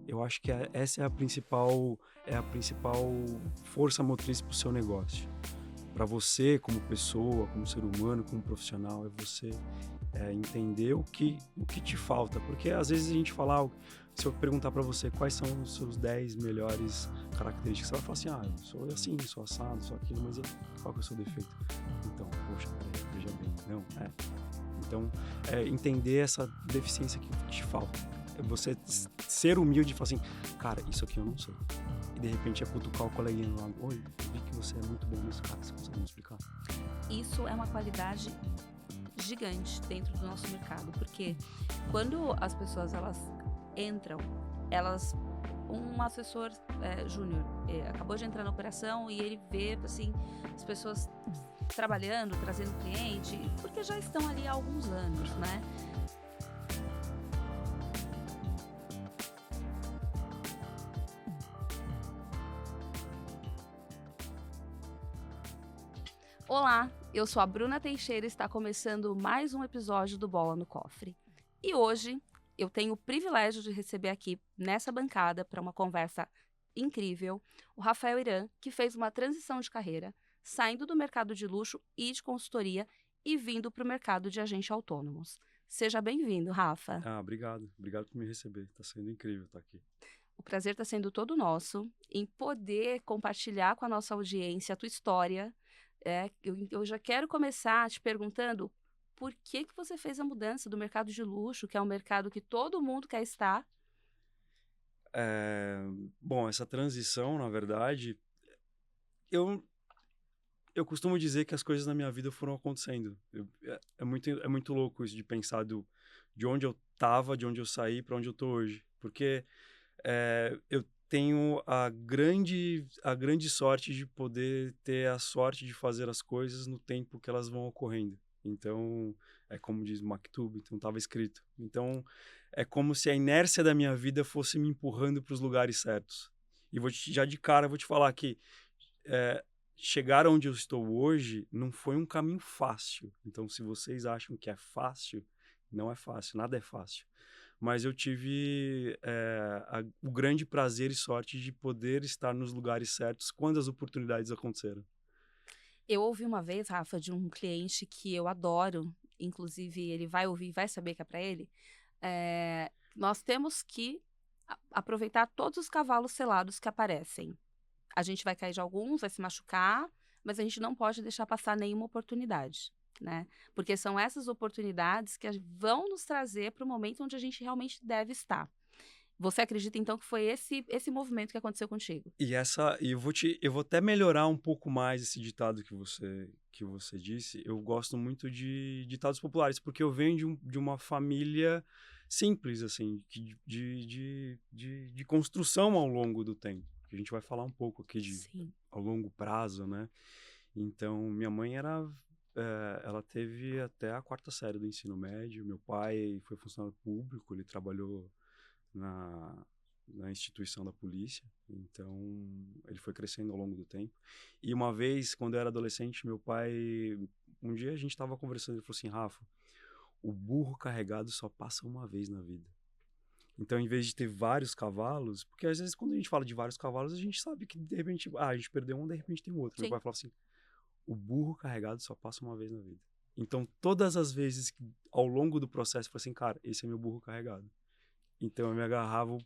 Eu acho que essa é a principal força motriz para o seu negócio. Para você, como pessoa, como ser humano, como profissional, é você entender o que te falta. Porque às vezes a gente fala, se eu perguntar para você quais são os seus 10 melhores características, você vai falar assim, eu sou assim, sou assado, sou aquilo, mas qual que é o seu defeito? Então, poxa, peraí, veja bem, não, Então, entender essa deficiência que te falta. É você ser humilde e falar assim, cara, isso aqui eu não sei. E de repente é cutucar o coleguinha lá, oi, eu vi que você é muito bom nisso, cara, você consegue me explicar? Isso é uma qualidade gigante dentro do nosso mercado, porque quando as pessoas elas entram, um assessor júnior acabou de entrar na operação e ele vê assim as pessoas trabalhando, trazendo cliente, porque já estão ali há alguns anos, né? Olá, eu sou a Bruna Teixeira e está começando mais um episódio do Bola no Cofre. E hoje eu tenho o privilégio de receber aqui nessa bancada para uma conversa incrível o Rafael Iran, que fez uma transição de carreira, saindo do mercado de luxo e de consultoria e vindo para o mercado de agentes autônomos. Seja bem-vindo, Rafa. Obrigado. Obrigado por me receber. Tá sendo incrível estar aqui. O prazer está sendo todo nosso em poder compartilhar com a nossa audiência a tua história. Eu já quero começar te perguntando por que você fez a mudança do mercado de luxo, que é um mercado que todo mundo quer estar. Bom, essa transição, na verdade, eu costumo dizer que as coisas na minha vida foram acontecendo. É muito louco isso de pensar de onde eu estava, de onde eu saí, para onde eu tô hoje. Porque eu tenho a grande sorte de poder ter a sorte de fazer as coisas no tempo que elas vão ocorrendo. Então, é como diz Maktub, então estava escrito. Então, é como se a inércia da minha vida fosse me empurrando para os lugares certos. E já de cara vou te falar que é, chegar onde eu estou hoje não foi um caminho fácil. Então, se vocês acham que é fácil, não é fácil, nada é fácil. Mas eu tive o grande prazer e sorte de poder estar nos lugares certos quando as oportunidades aconteceram. Eu ouvi uma vez, Rafa, de um cliente que eu adoro, inclusive ele vai ouvir e vai saber que é para ele. Nós temos que aproveitar todos os cavalos selados que aparecem. A gente vai cair de alguns, vai se machucar, mas a gente não pode deixar passar nenhuma oportunidade, né? Porque são essas oportunidades que vão nos trazer para o momento onde a gente realmente deve estar. Você acredita, então, que foi esse movimento que aconteceu contigo? E eu vou até melhorar um pouco mais esse ditado que você disse. Eu gosto muito de ditados populares, porque eu venho de uma família simples, assim, de construção ao longo do tempo. A gente vai falar um pouco aqui Sim. ao longo prazo, né? Então, minha mãe ela teve até a 4ª série do ensino médio. Meu pai foi funcionário público, ele trabalhou na, na instituição da polícia. Então, ele foi crescendo ao longo do tempo. E uma vez, quando eu era adolescente, um dia a gente estava conversando, ele falou assim, Rafa, o burro carregado só passa uma vez na vida. Então, em vez de ter vários cavalos, porque às vezes quando a gente fala de vários cavalos, a gente sabe que de repente, a gente perdeu um, de repente tem outro. Sim. Meu pai falou assim, o burro carregado só passa uma vez na vida. Então, todas as vezes que, ao longo do processo, eu falei assim, cara, esse é meu burro carregado. Então, eu me agarrava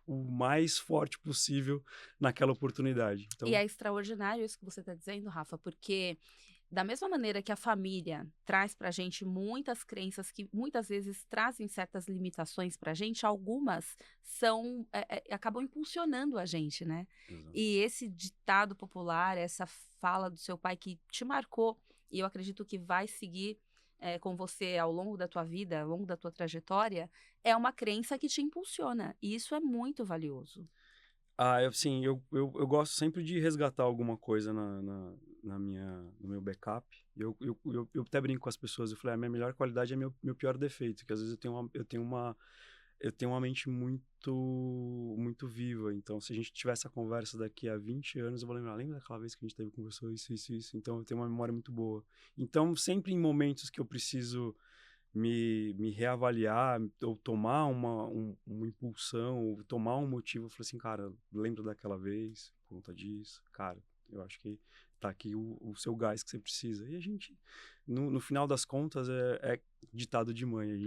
o mais forte possível naquela oportunidade. Então, E é extraordinário isso que você está dizendo, Rafa, porque da mesma maneira que a família traz para a gente muitas crenças que muitas vezes trazem certas limitações para a gente, algumas acabam impulsionando a gente, né? exato. E esse ditado popular, essa fala do seu pai que te marcou, e eu acredito que vai seguir com você ao longo da tua vida, ao longo da tua trajetória, é uma crença que te impulsiona. E isso é muito valioso. Eu gosto sempre de resgatar alguma coisa no meu backup. Eu até brinco com as pessoas, eu falei, a minha melhor qualidade é meu pior defeito, que às vezes eu tenho uma mente muito viva. Então, se a gente tiver essa conversa daqui a 20 anos, eu vou lembra daquela vez que a gente conversou isso. Então, eu tenho uma memória muito boa. Então, sempre em momentos que eu preciso me reavaliar, ou tomar uma impulsão, ou tomar um motivo, eu falei assim, cara, lembra daquela vez, por conta disso, cara, eu acho que tá aqui o seu gás que você precisa. E a gente, no final das contas, é ditado de mãe, a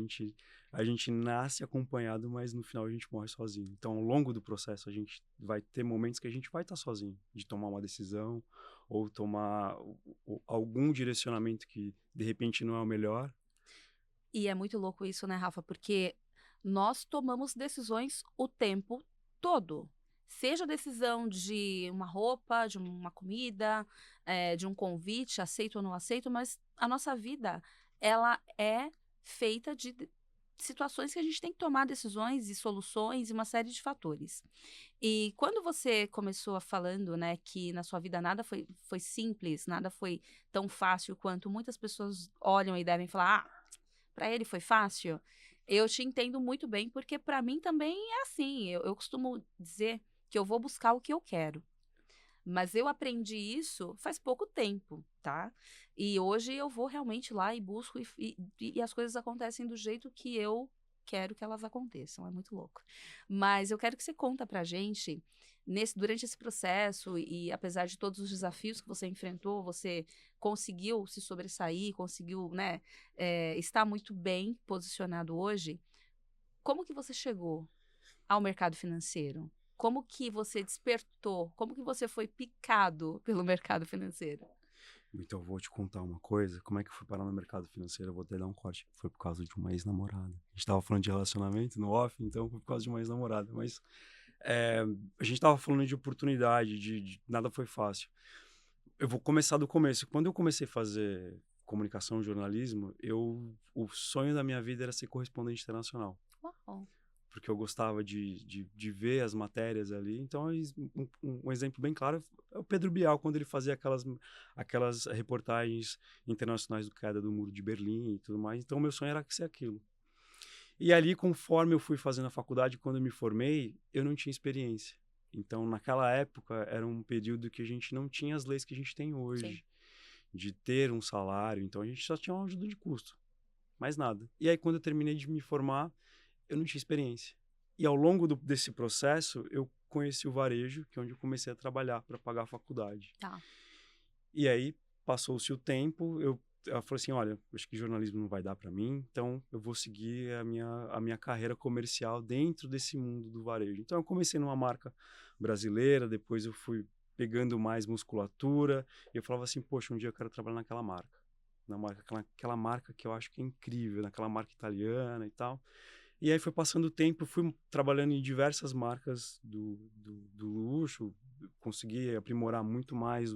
gente nasce acompanhado, mas no final a gente morre sozinho. Então, ao longo do processo, a gente vai ter momentos que a gente vai estar sozinho, de tomar uma decisão, ou tomar algum direcionamento que, de repente, não é o melhor. E é muito louco isso, né, Rafa? Porque nós tomamos decisões o tempo todo. Seja a decisão de uma roupa, de uma comida, de um convite, aceito ou não aceito, mas a nossa vida, ela é feita de situações que a gente tem que tomar decisões e soluções e uma série de fatores. E quando você começou falando, né, que na sua vida nada foi simples, nada foi tão fácil quanto muitas pessoas olham e devem falar, para ele foi fácil? Eu te entendo muito bem, porque para mim também é assim. Eu costumo dizer que eu vou buscar o que eu quero. Mas eu aprendi isso faz pouco tempo, tá? E hoje eu vou realmente lá e busco e as coisas acontecem do jeito que eu quero que elas aconteçam. É muito louco. Mas eu quero que você conta pra gente, durante esse processo e apesar de todos os desafios que você enfrentou, você conseguiu se sobressair, conseguiu, né, estar muito bem posicionado hoje. Como que você chegou ao mercado financeiro? Como que você despertou? Como que você foi picado pelo mercado financeiro? Então, eu vou te contar uma coisa. Como é que eu fui parar no mercado financeiro? Eu vou até dar um corte. Foi por causa de uma ex-namorada. A gente tava falando de relacionamento no off, então foi por causa de uma ex-namorada. Mas a gente tava falando de oportunidade, de nada foi fácil. Eu vou começar do começo. Quando eu comecei a fazer comunicação, jornalismo, o sonho da minha vida era ser correspondente internacional. Uau. Porque eu gostava de ver as matérias ali. Então, um exemplo bem claro é o Pedro Bial, quando ele fazia aquelas reportagens internacionais do queda do Muro de Berlim e tudo mais. Então, meu sonho era ser aquilo. E ali, conforme eu fui fazendo a faculdade, quando eu me formei, eu não tinha experiência. Então, naquela época, era um período que a gente não tinha as leis que a gente tem Sim. hoje, de ter um salário. Então, a gente só tinha uma ajuda de custo, mais nada. E aí, quando eu terminei de me formar, eu não tinha experiência. E ao longo desse processo, eu conheci o varejo, que é onde eu comecei a trabalhar para pagar a faculdade. Tá. E aí, passou-se o tempo, eu falei assim, olha, acho que jornalismo não vai dar para mim, então eu vou seguir a minha carreira comercial dentro desse mundo do varejo. Então eu comecei numa marca brasileira, depois eu fui pegando mais musculatura, e eu falava assim, poxa, um dia eu quero trabalhar naquela marca. Na marca, aquela marca que eu acho que é incrível, naquela marca italiana e tal. E aí foi passando o tempo, eu fui trabalhando em diversas marcas do luxo, consegui aprimorar muito mais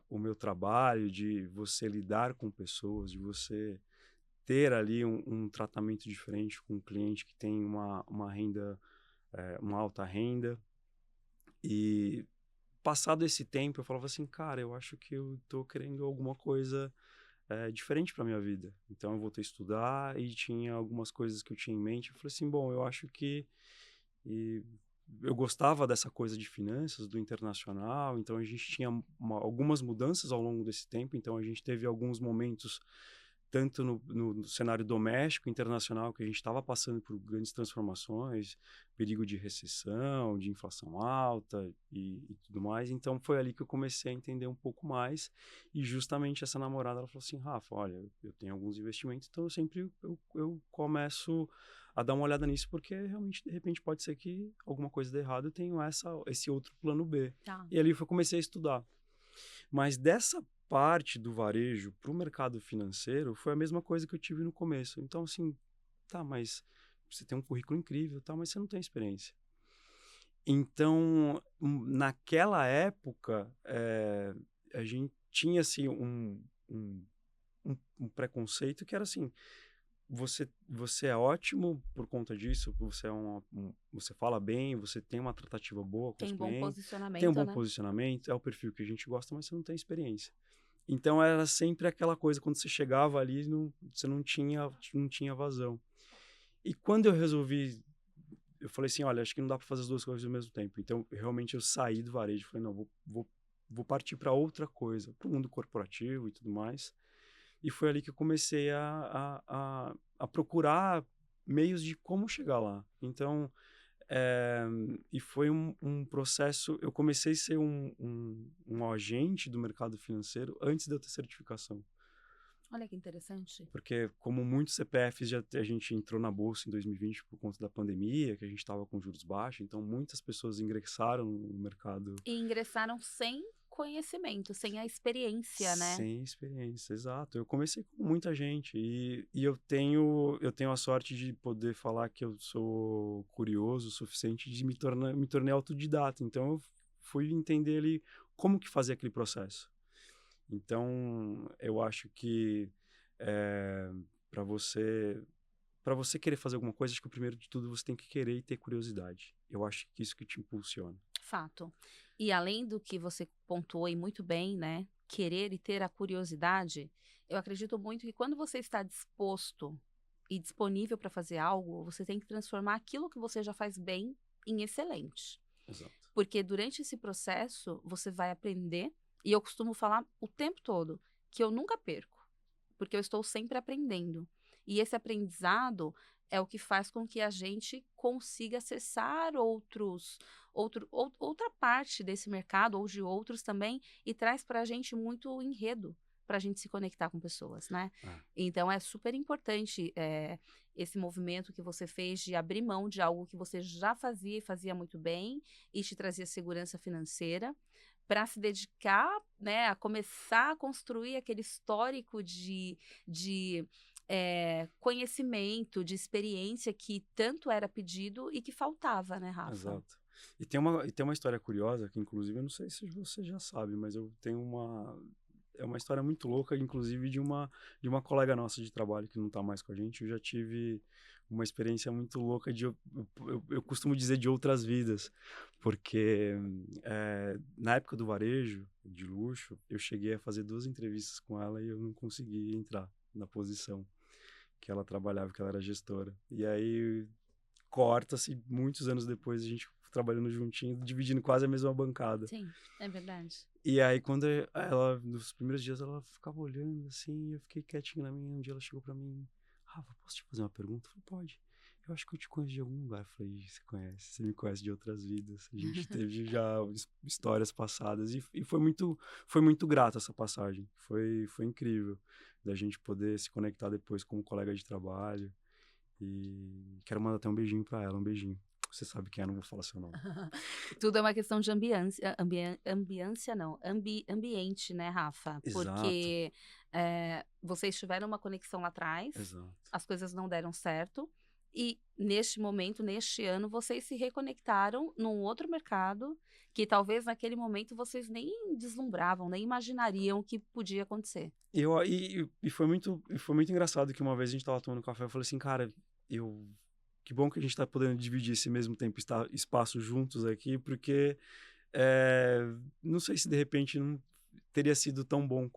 o meu trabalho, de você lidar com pessoas, de você ter ali um tratamento diferente com um cliente que tem uma renda, uma alta renda. E passado esse tempo, eu falava assim, cara, eu acho que eu tô querendo alguma coisa diferente para minha vida. Então eu voltei a estudar e tinha algumas coisas que eu tinha em mente. Eu falei assim, bom, eu acho que e eu gostava dessa coisa de finanças, do internacional, então a gente tinha algumas mudanças ao longo desse tempo, então a gente teve alguns momentos, tanto no cenário doméstico, internacional, que a gente estava passando por grandes transformações, perigo de recessão, de inflação alta e tudo mais, então foi ali que eu comecei a entender um pouco mais, e justamente essa namorada, ela falou assim, Rafa, olha, eu tenho alguns investimentos, então eu começo a dar uma olhada nisso, porque realmente, de repente, pode ser que alguma coisa dê errado, eu tenho esse outro plano B. Tá. E ali eu comecei a estudar. Mas dessa parte do varejo para o mercado financeiro, foi a mesma coisa que eu tive no começo. Então, assim, tá, mas você tem um currículo incrível, tá, mas você não tem experiência. Então, naquela época, a gente tinha, assim, um preconceito que era assim, você é ótimo por conta disso, você você fala bem, você tem uma tratativa boa com os Tem bom clientes, tem um posicionamento, bom né? posicionamento, é o perfil que a gente gosta, mas você não tem experiência. Então era sempre aquela coisa, quando você chegava ali, você não tinha vazão. E quando eu resolvi, eu falei assim, olha, acho que não dá para fazer as duas coisas ao mesmo tempo. Então, realmente eu saí do varejo, falei, não, vou partir para outra coisa, para o mundo corporativo e tudo mais. E foi ali que eu comecei a procurar meios de como chegar lá. Então, eh, e foi um processo. Eu comecei a ser um agente do mercado financeiro antes de eu ter certificação. Olha que interessante. Porque, como muitos CPFs, a gente entrou na bolsa em 2020 por conta da pandemia, que a gente estava com juros baixos, então muitas pessoas ingressaram no mercado E ingressaram sem conhecimento, sem a experiência, né? sem experiência, exato. Eu comecei com muita gente e eu tenho a sorte de poder falar que eu sou curioso o suficiente de me tornei autodidata. Então eu fui entender ali como que fazer aquele processo. Então eu acho que é, para você para você querer fazer alguma coisa, acho que o primeiro de tudo você tem que querer e ter curiosidade. Eu acho que isso que te impulsiona. Fato. E além do que você pontuou e muito bem, né? Querer e ter a curiosidade, eu acredito muito que quando você está disposto e disponível para fazer algo, você tem que transformar aquilo que você já faz bem em excelente. Exato. Porque durante esse processo você vai aprender, e eu costumo falar o tempo todo que eu nunca perco, porque eu estou sempre aprendendo. E esse aprendizado é o que faz com que a gente consiga acessar outra parte desse mercado ou de outros também, e traz para a gente muito enredo para a gente se conectar com pessoas, né? Ah, Então é super importante esse movimento que você fez de abrir mão de algo que você já fazia e fazia muito bem e te trazia segurança financeira para se dedicar, né, a começar a construir aquele histórico de conhecimento, de experiência que tanto era pedido e que faltava, né, Rafa? exato. E tem uma história curiosa, que inclusive eu não sei se você já sabe, mas eu tenho uma história muito louca, inclusive de uma colega nossa de trabalho que não está mais com a gente. Eu já tive uma experiência muito louca eu costumo dizer de outras vidas, porque na época do varejo de luxo, eu cheguei a fazer 2 entrevistas com ela e eu não consegui entrar na posição que ela trabalhava, que ela era gestora. E aí corta-se, muitos anos depois a gente trabalhando juntinho, dividindo quase a mesma bancada. Sim, é verdade. E aí quando ela, nos primeiros dias ela ficava olhando assim, eu fiquei quietinho na minha, um dia ela chegou pra mim: Rafa, posso te fazer uma pergunta? Eu falei: pode. Eu acho que eu te conheço de algum lugar. Eu falei: você conhece, você me conhece de outras vidas. A gente teve já histórias passadas e foi muito grato essa passagem. Foi incrível da gente poder se conectar depois como colega de trabalho. E quero mandar até um beijinho pra ela, um beijinho. Você sabe quem é, não vou falar seu nome. Tudo é uma questão de ambiência, ambiência não, ambiente, né, Rafa? Exato, Porque vocês tiveram uma conexão lá atrás, exato. as coisas não deram certo, e neste momento, neste ano, vocês se reconectaram num outro mercado que talvez naquele momento vocês nem deslumbravam, nem imaginariam que podia acontecer. E foi muito engraçado que uma vez a gente tava tomando café, eu falei assim: cara, que bom que a gente tá podendo dividir esse mesmo tempo, espaço juntos aqui, porque é, não sei se de repente não teria sido tão bom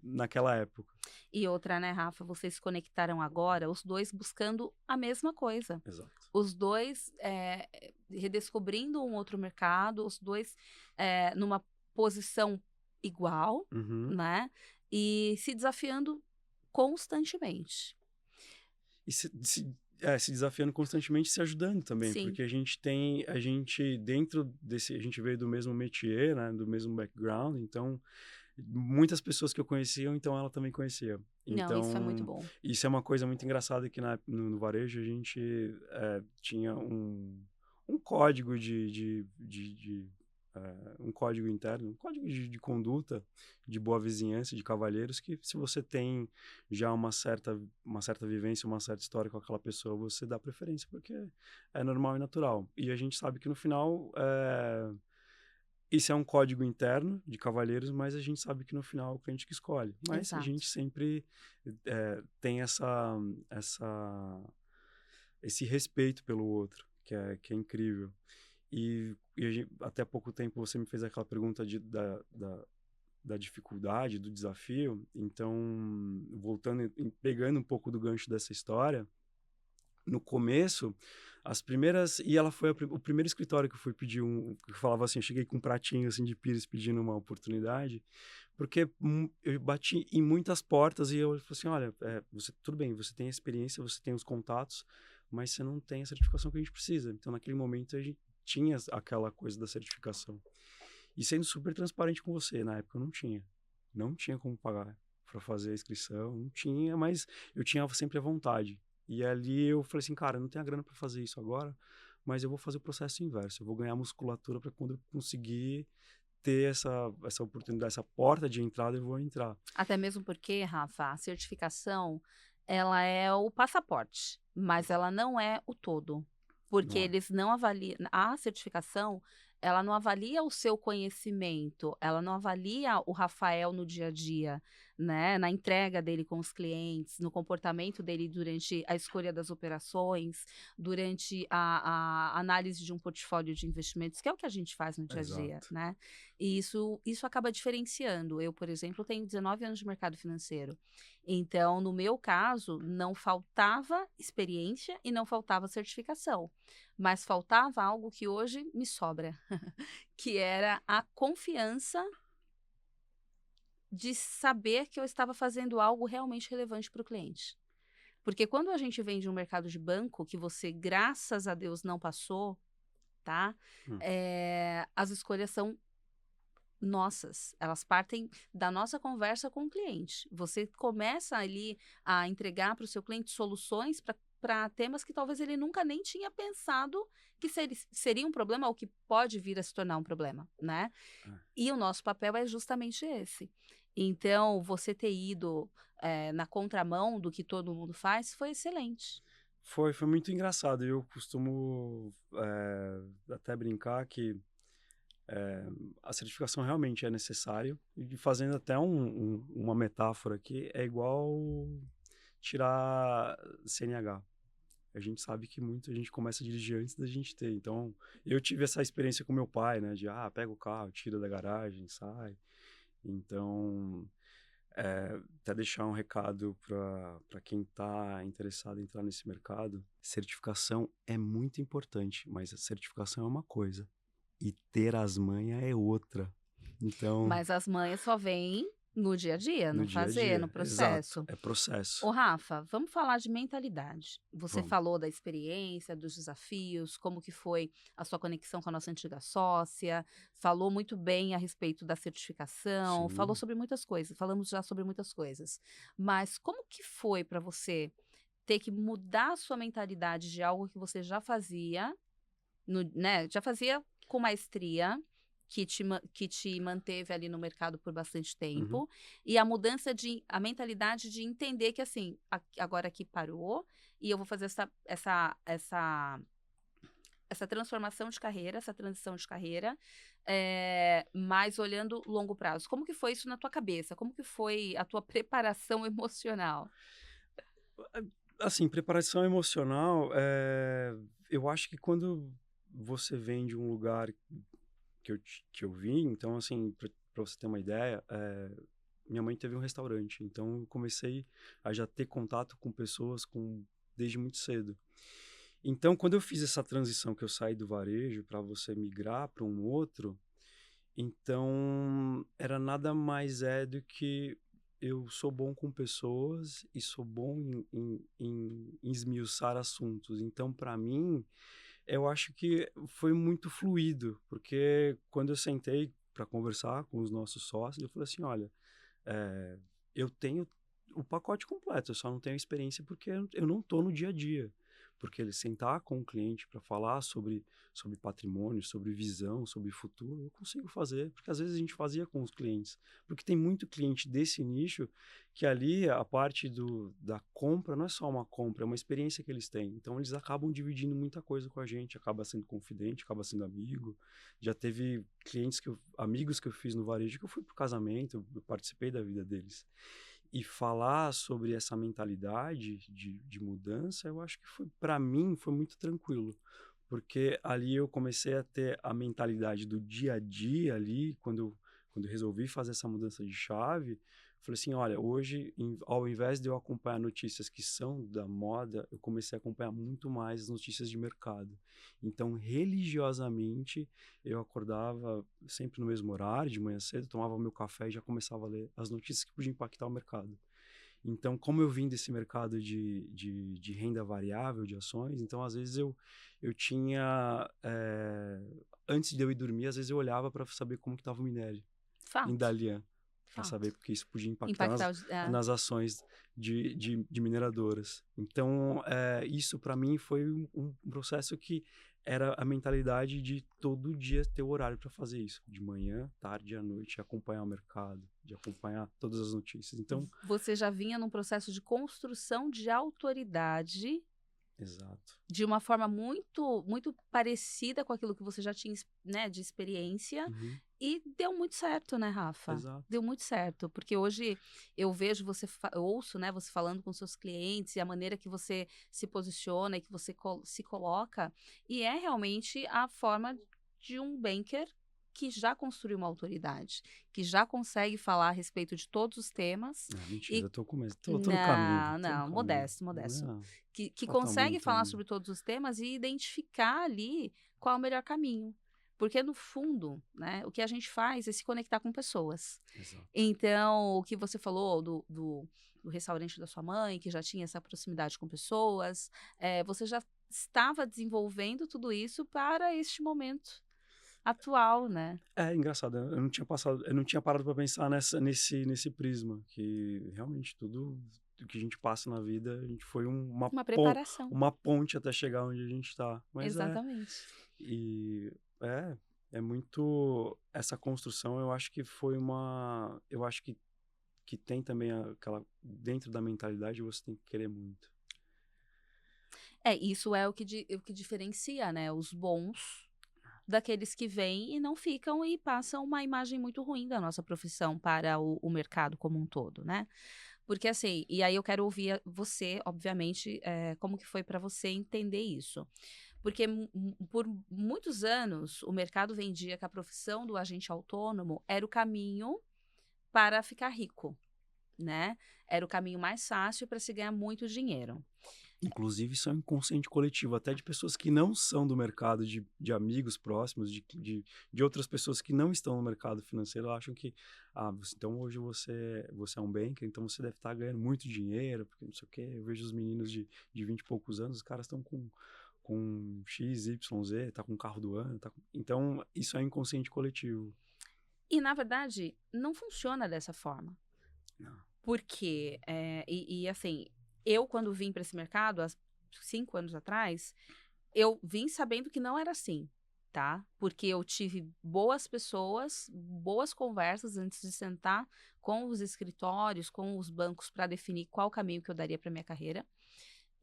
naquela época. E outra, né, Rafa, vocês se conectaram agora, os dois buscando a mesma coisa. Exato. Os dois redescobrindo um outro mercado, os dois numa posição igual, Uhum. né? E se desafiando constantemente. E se desafiando constantemente, se ajudando também, Sim. porque a gente dentro desse, a gente veio do mesmo métier, né, do mesmo background, então muitas pessoas que eu conhecia, então ela também conhecia. Não, isso é muito Então, bom. isso é uma coisa muito engraçada que no varejo a gente tinha um código um código interno, um código de conduta, de boa vizinhança, de cavalheiros, que se você tem já uma certa vivência, uma certa história com aquela pessoa, você dá preferência, porque é normal e natural. E a gente sabe que no final, isso é um código interno de cavalheiros, mas a gente sabe que no final é o cliente que escolhe. Mas a Exato. gente sempre tem esse respeito pelo outro, que é incrível. Até pouco tempo você me fez aquela pergunta da dificuldade, do desafio. Então, voltando, pegando um pouco do gancho dessa história, no começo, as primeiras... E ela foi o primeiro escritório que eu fui pedir que eu falava assim, eu cheguei com um pratinho assim de pires pedindo uma oportunidade, porque eu bati em muitas portas e eu falei assim, olha, tudo bem, você tem a experiência, você tem os contatos, mas você não tem a certificação que a gente precisa. Então, naquele momento, a gente tinha aquela coisa da certificação. E sendo super transparente com você, na época eu não tinha. Não tinha como pagar para fazer a inscrição, não tinha, mas eu tinha sempre a vontade. E ali eu falei assim, cara, eu não tenho a grana para fazer isso agora, mas eu vou fazer o processo inverso. Eu vou ganhar musculatura para quando eu conseguir ter essa oportunidade, essa porta de entrada, eu vou entrar. Até mesmo porque, Rafa, a certificação, ela é o passaporte, mas ela não é o todo. Porque Não é? eles não avaliam, a certificação, ela não avalia o seu conhecimento, ela não avalia o Rafael no dia a dia, né? Na entrega dele com os clientes, no comportamento dele durante a escolha das operações, durante a análise de um portfólio de investimentos, que é o que a gente faz no dia a dia, Exato. né? E isso acaba diferenciando. Eu, por exemplo, tenho 19 anos de mercado financeiro. Então, no meu caso, não faltava experiência e não faltava certificação, mas faltava algo que hoje me sobra, que era a confiança de saber que eu estava fazendo algo realmente relevante para o cliente. Porque quando a gente vem de um mercado de banco, que você, graças a Deus, não passou, tá? Hum. As escolhas são nossas, elas partem da nossa conversa com o cliente. Você começa ali a entregar para o seu cliente soluções para temas que talvez ele nunca nem tinha pensado que seria um problema ou que pode vir a se tornar um problema, né? É. E o nosso papel é justamente esse. Então, você ter ido na contramão do que todo mundo faz foi excelente. Foi muito engraçado. Eu costumo até brincar que a certificação realmente é necessário. E fazendo até uma metáfora aqui, é igual tirar CNH. A gente sabe que muita gente começa a dirigir antes da gente ter. Então, eu tive essa experiência com meu pai, né? De, pega o carro, tira da garagem, sai. Então, até deixar um recado para quem está interessado em entrar nesse mercado, certificação é muito importante, mas a certificação é uma coisa e ter as manhas é outra. Então, Mas as manhas só vêm no dia a dia, no no dia a fazer, no dia, exato, processo. é Ô, processo. Rafa, vamos falar de mentalidade. Você Vamos. falou da experiência, dos desafios, como que foi a sua conexão com a nossa antiga sócia, falou muito bem a respeito da certificação, falou Sim. sobre muitas coisas, falamos já sobre muitas coisas. Mas como que foi para você ter que mudar a sua mentalidade de algo que você já fazia, né, já fazia com maestria, que te manteve ali no mercado por bastante Uhum. tempo, e a mudança a mentalidade de entender que assim, agora aqui parou, e eu vou fazer essa transformação de carreira, essa transição de carreira, mas olhando longo prazo. Como que foi isso na tua cabeça? Como que foi a tua preparação emocional? Assim, preparação emocional, eu acho que quando você vem de um lugar que eu vim, então, assim, para você ter uma ideia, minha mãe teve um restaurante, então eu comecei a já ter contato com pessoas desde muito cedo. Então, quando eu fiz essa transição que eu saí do varejo para você migrar para um outro, então era nada mais do que eu sou bom com pessoas e sou bom em esmiuçar assuntos. Então, para mim, eu acho que foi muito fluido, porque quando eu sentei para conversar com os nossos sócios, eu falei assim, olha, eu tenho o pacote completo, eu só não tenho experiência porque eu não estou no dia a dia. Porque ele sentar com o cliente para falar sobre patrimônio, sobre visão, sobre futuro, eu consigo fazer, porque às vezes a gente fazia com os clientes. Porque tem muito cliente desse nicho que ali a parte da compra não é só uma compra, é uma experiência que eles têm. Então eles acabam dividindo muita coisa com a gente, acaba sendo confidente, acaba sendo amigo. Já teve amigos que eu fiz no varejo que eu fui pro casamento, eu participei da vida deles. E falar sobre essa mentalidade de mudança, eu acho que para mim, foi muito tranquilo. Porque ali eu comecei a ter a mentalidade do dia a dia ali, quando eu resolvi fazer essa mudança de chave, falei assim, olha, hoje, ao invés de eu acompanhar notícias que são da moda, eu comecei a acompanhar muito mais as notícias de mercado. Então, religiosamente, eu acordava sempre no mesmo horário, de manhã cedo, tomava meu café e já começava a ler as notícias que podiam impactar o mercado. Então, como eu vim desse mercado de renda variável, de ações, então, às vezes, eu tinha... antes de eu ir dormir, às vezes eu olhava para saber como que estava o minério em Fato, Dalian, para fato. saber, porque isso podia impactar Impactar nas ações de mineradoras. Então, isso para mim foi um processo que era a mentalidade de todo dia ter o horário para fazer isso, de manhã, tarde e à noite, acompanhar o mercado, de acompanhar todas as notícias. Então, Você já vinha num processo de construção de autoridade exato. de uma forma muito muito parecida com aquilo que você já tinha, né, de experiência, Uhum, e deu muito certo, né, Rafa? exato. Deu muito certo, porque hoje eu vejo você, eu ouço, né, você falando com seus clientes e a maneira que você se posiciona e que você se coloca, e é realmente a forma de um banker que já construiu uma autoridade, que já consegue falar a respeito de todos os temas Ah, mentira, e eu tô no caminho, não, tô no não, caminho. modesto, modesto. Não, Que falta consegue muito falar ainda. sobre todos os temas e identificar ali qual é o melhor caminho. Porque, no fundo, né, o que a gente faz é se conectar com pessoas. Exato. Então, o que você falou do restaurante da sua mãe, que já tinha essa proximidade com pessoas, você já estava desenvolvendo tudo isso para este momento atual, né? É engraçado, eu não tinha parado para pensar nesse prisma, que realmente tudo o que a gente passa na vida, a gente foi Uma preparação. uma ponte até chegar onde a gente está. Mas Exatamente. e é, é muito essa construção, eu acho que foi uma, eu acho que tem também aquela dentro da mentalidade você tem que querer muito. Isso é o que diferencia, né, os bons daqueles que vêm e não ficam e passam uma imagem muito ruim da nossa profissão para o mercado como um todo, né. Porque assim, e aí eu quero ouvir você, obviamente, como que foi para você entender isso. Porque por muitos anos o mercado vendia que a profissão do agente autônomo era o caminho para ficar rico, né. Era o caminho mais fácil para se ganhar muito dinheiro. Inclusive, isso é um inconsciente coletivo, até de pessoas que não são do mercado, de amigos próximos, de outras pessoas que não estão no mercado financeiro, acham que, então hoje você é um banker, então você deve estar ganhando muito dinheiro, porque não sei o quê. Eu vejo os meninos de 20 e poucos anos, os caras estão com X, Y, Z, tá com o carro do ano, então isso é inconsciente coletivo. E na verdade, não funciona dessa forma. Não. Porque, assim, eu quando vim para esse mercado, há 5 anos atrás, eu vim sabendo que não era assim, tá. Porque eu tive boas pessoas, boas conversas antes de sentar com os escritórios, com os bancos para definir qual caminho que eu daria para minha carreira.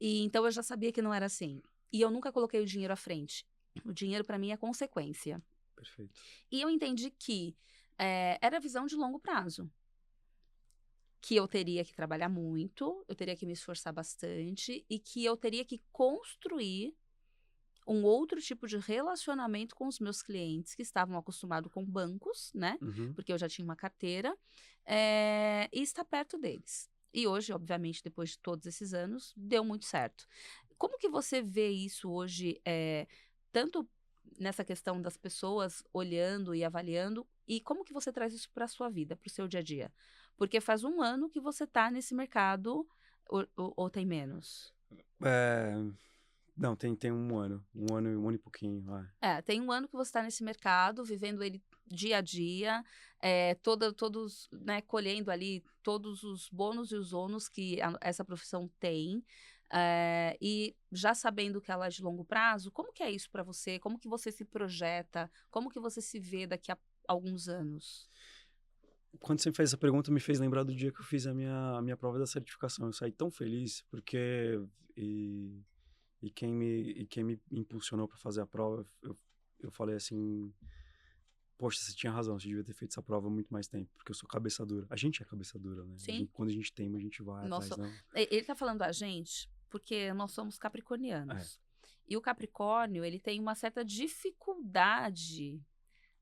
E então eu já sabia que não era assim. E eu nunca coloquei o dinheiro à frente. O dinheiro para mim é consequência. Perfeito. E eu entendi que, era visão de longo prazo. Que eu teria que trabalhar muito, eu teria que me esforçar bastante e que eu teria que construir um outro tipo de relacionamento com os meus clientes que estavam acostumados com bancos, né? Uhum. Porque eu já tinha uma carteira, e estar perto deles. E hoje, obviamente, depois de todos esses anos, deu muito certo. Como que você vê isso hoje, tanto nessa questão das pessoas olhando e avaliando, e como que você traz isso para a sua vida, para o seu dia a dia? Porque faz 1 ano que você está nesse mercado, ou tem menos? É, não, tem um ano e pouquinho, vai. Tem 1 ano que você está nesse mercado, vivendo ele dia a dia, todos, né, colhendo ali todos os bônus e os ônus que essa profissão tem, e já sabendo que ela é de longo prazo, como que é isso para você? Como que você se projeta? Como que você se vê daqui a alguns anos? Quando você fez essa pergunta, me fez lembrar do dia que eu fiz a minha prova da certificação. Eu saí tão feliz, porque e, e quem me impulsionou para fazer a prova, eu falei assim, poxa, você tinha razão, você devia ter feito essa prova há muito mais tempo, porque eu sou cabeça dura. A gente é cabeça dura, né? Sim, Quando a gente teima, a gente vai atrás, nosso, não? ele está falando a gente porque nós somos É, capricornianos. E o Capricórnio, ele tem uma certa dificuldade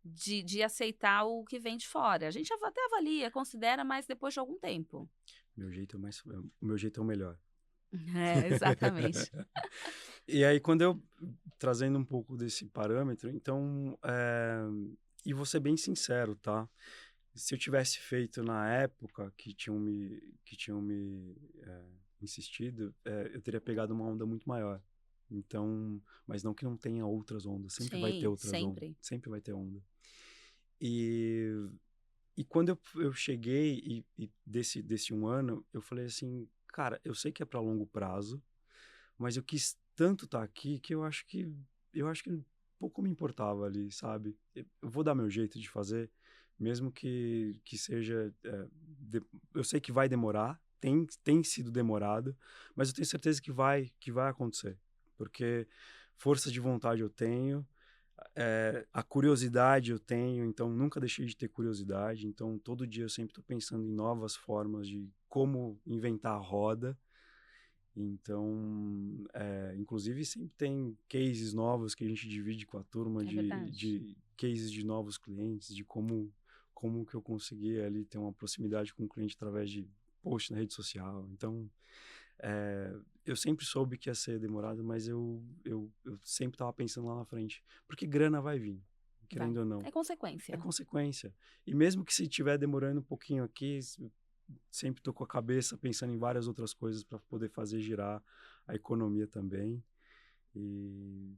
de aceitar o que vem de fora. A gente até avalia, considera, mas depois de algum tempo. O meu jeito é o melhor. É, exatamente. E aí, quando eu, trazendo um pouco desse parâmetro, então, e vou ser bem sincero, tá? Se eu tivesse feito na época que tinham me insistido, eu teria pegado uma onda muito maior. Então, mas não que não tenha outras ondas, sempre vai ter Sim, outras ondas, sempre. sempre vai ter onda. E, e quando eu cheguei e desse um ano, eu falei assim, cara, eu sei que é para longo prazo, mas eu quis tanto estar aqui que eu acho que pouco me importava ali, sabe? Eu vou dar meu jeito de fazer, mesmo que seja, eu sei que vai demorar, tem sido demorado, mas eu tenho certeza que vai acontecer, porque força de vontade eu tenho, a curiosidade eu tenho, então nunca deixei de ter curiosidade, então todo dia eu sempre estou pensando em novas formas de como inventar a roda. Então, inclusive sempre tem cases novos que a gente divide com a turma É verdade. de cases de novos clientes, de como que eu consegui ali ter uma proximidade com o cliente através de post na rede social. Então, eu sempre soube que ia ser demorado, mas eu sempre estava pensando lá na frente, porque grana vai vir, Vai. querendo ou não. É É consequência. consequência. E mesmo que se estiver demorando um pouquinho aqui, sempre estou com a cabeça pensando em várias outras coisas para poder fazer girar a economia também. E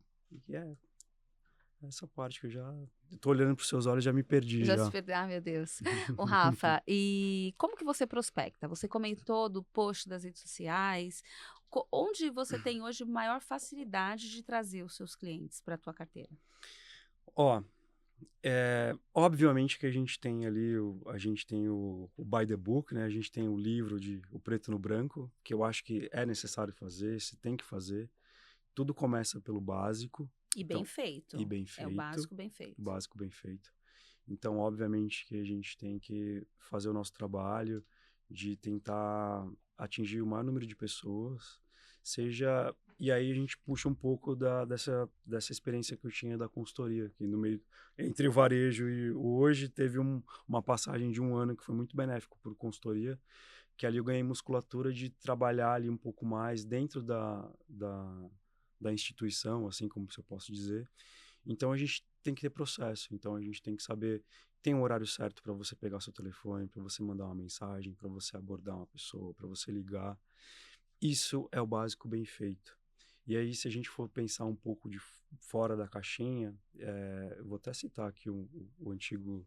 essa parte que eu já estou olhando para os seus olhos, já me perdi Já se já. perdeu, ah, meu Deus. Ô, Rafa, e como que você prospecta? Você comentou do post das redes sociais. Onde você tem hoje maior facilidade de trazer os seus clientes para a tua carteira? Ó, obviamente que a gente tem ali, a gente tem o By the Book, né? A gente tem o livro de O Preto no Branco, que eu acho que é necessário fazer, se tem que fazer. Tudo começa pelo básico, E bem então, e feito. bem É o feito, básico bem o feito. básico bem feito. Então, obviamente que a gente tem que fazer o nosso trabalho de tentar atingir o maior número de pessoas, seja... E aí a gente puxa um pouco dessa experiência que eu tinha da consultoria, que no meio, entre o varejo e o hoje, teve uma passagem de um ano que foi muito benéfico por consultoria, que ali eu ganhei musculatura de trabalhar ali um pouco mais dentro da instituição, assim como se eu posso dizer. Então a gente tem que ter processo, então a gente tem que saber, tem um horário certo para você pegar o seu telefone, para você mandar uma mensagem, para você abordar uma pessoa, para você ligar. Isso é o básico bem feito. E aí, se a gente for pensar um pouco de fora da caixinha, eu vou até citar aqui o antigo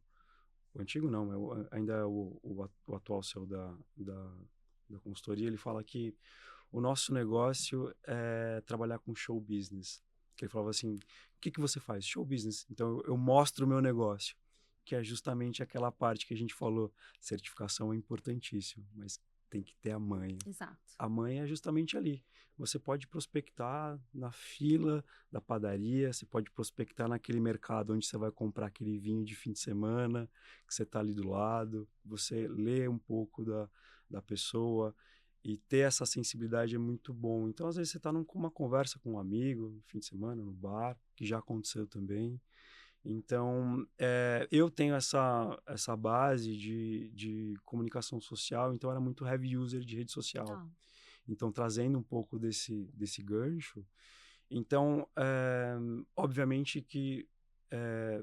não, ainda é o atual CEO da consultoria, ele fala que o nosso negócio é trabalhar com show business. Que ele falava assim, o que você faz? Show business. Então eu mostro o meu negócio, que é justamente aquela parte que a gente falou, certificação é importantíssimo, mas tem que ter a manha. Exato. A manha é justamente ali. Você pode prospectar na fila da padaria, você pode prospectar naquele mercado onde você vai comprar aquele vinho de fim de semana, que você está ali do lado, você lê um pouco da pessoa e ter essa sensibilidade é muito bom. Então, às vezes, você está numa conversa com um amigo, no fim de semana, no bar, que já aconteceu também. Então, eu tenho essa base de comunicação social, então era muito heavy user de rede social. Ah, Então, trazendo um pouco desse gancho. Então, obviamente que,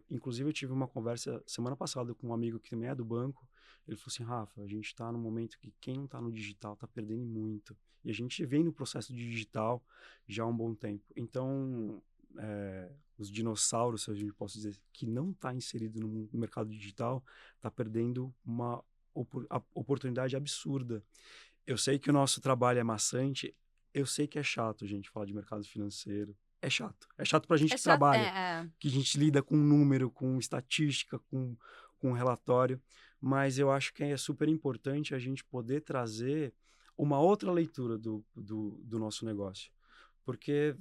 inclusive eu tive uma conversa semana passada com um amigo que também é do banco. Ele falou assim, Rafa, a gente está num momento que quem não está no digital está perdendo muito. E a gente vem no processo de digital já há um bom tempo. Então, os dinossauros, se a gente pode dizer, que não está inserido no mercado digital, está perdendo uma oportunidade absurda. Eu sei que o nosso trabalho é maçante, eu sei que é chato, gente, falar de mercado financeiro. É chato. É chato pra gente é que chato. trabalha, que a gente lida com número, com estatística, com relatório, mas eu acho que é super importante a gente poder trazer uma outra leitura do nosso negócio. Porque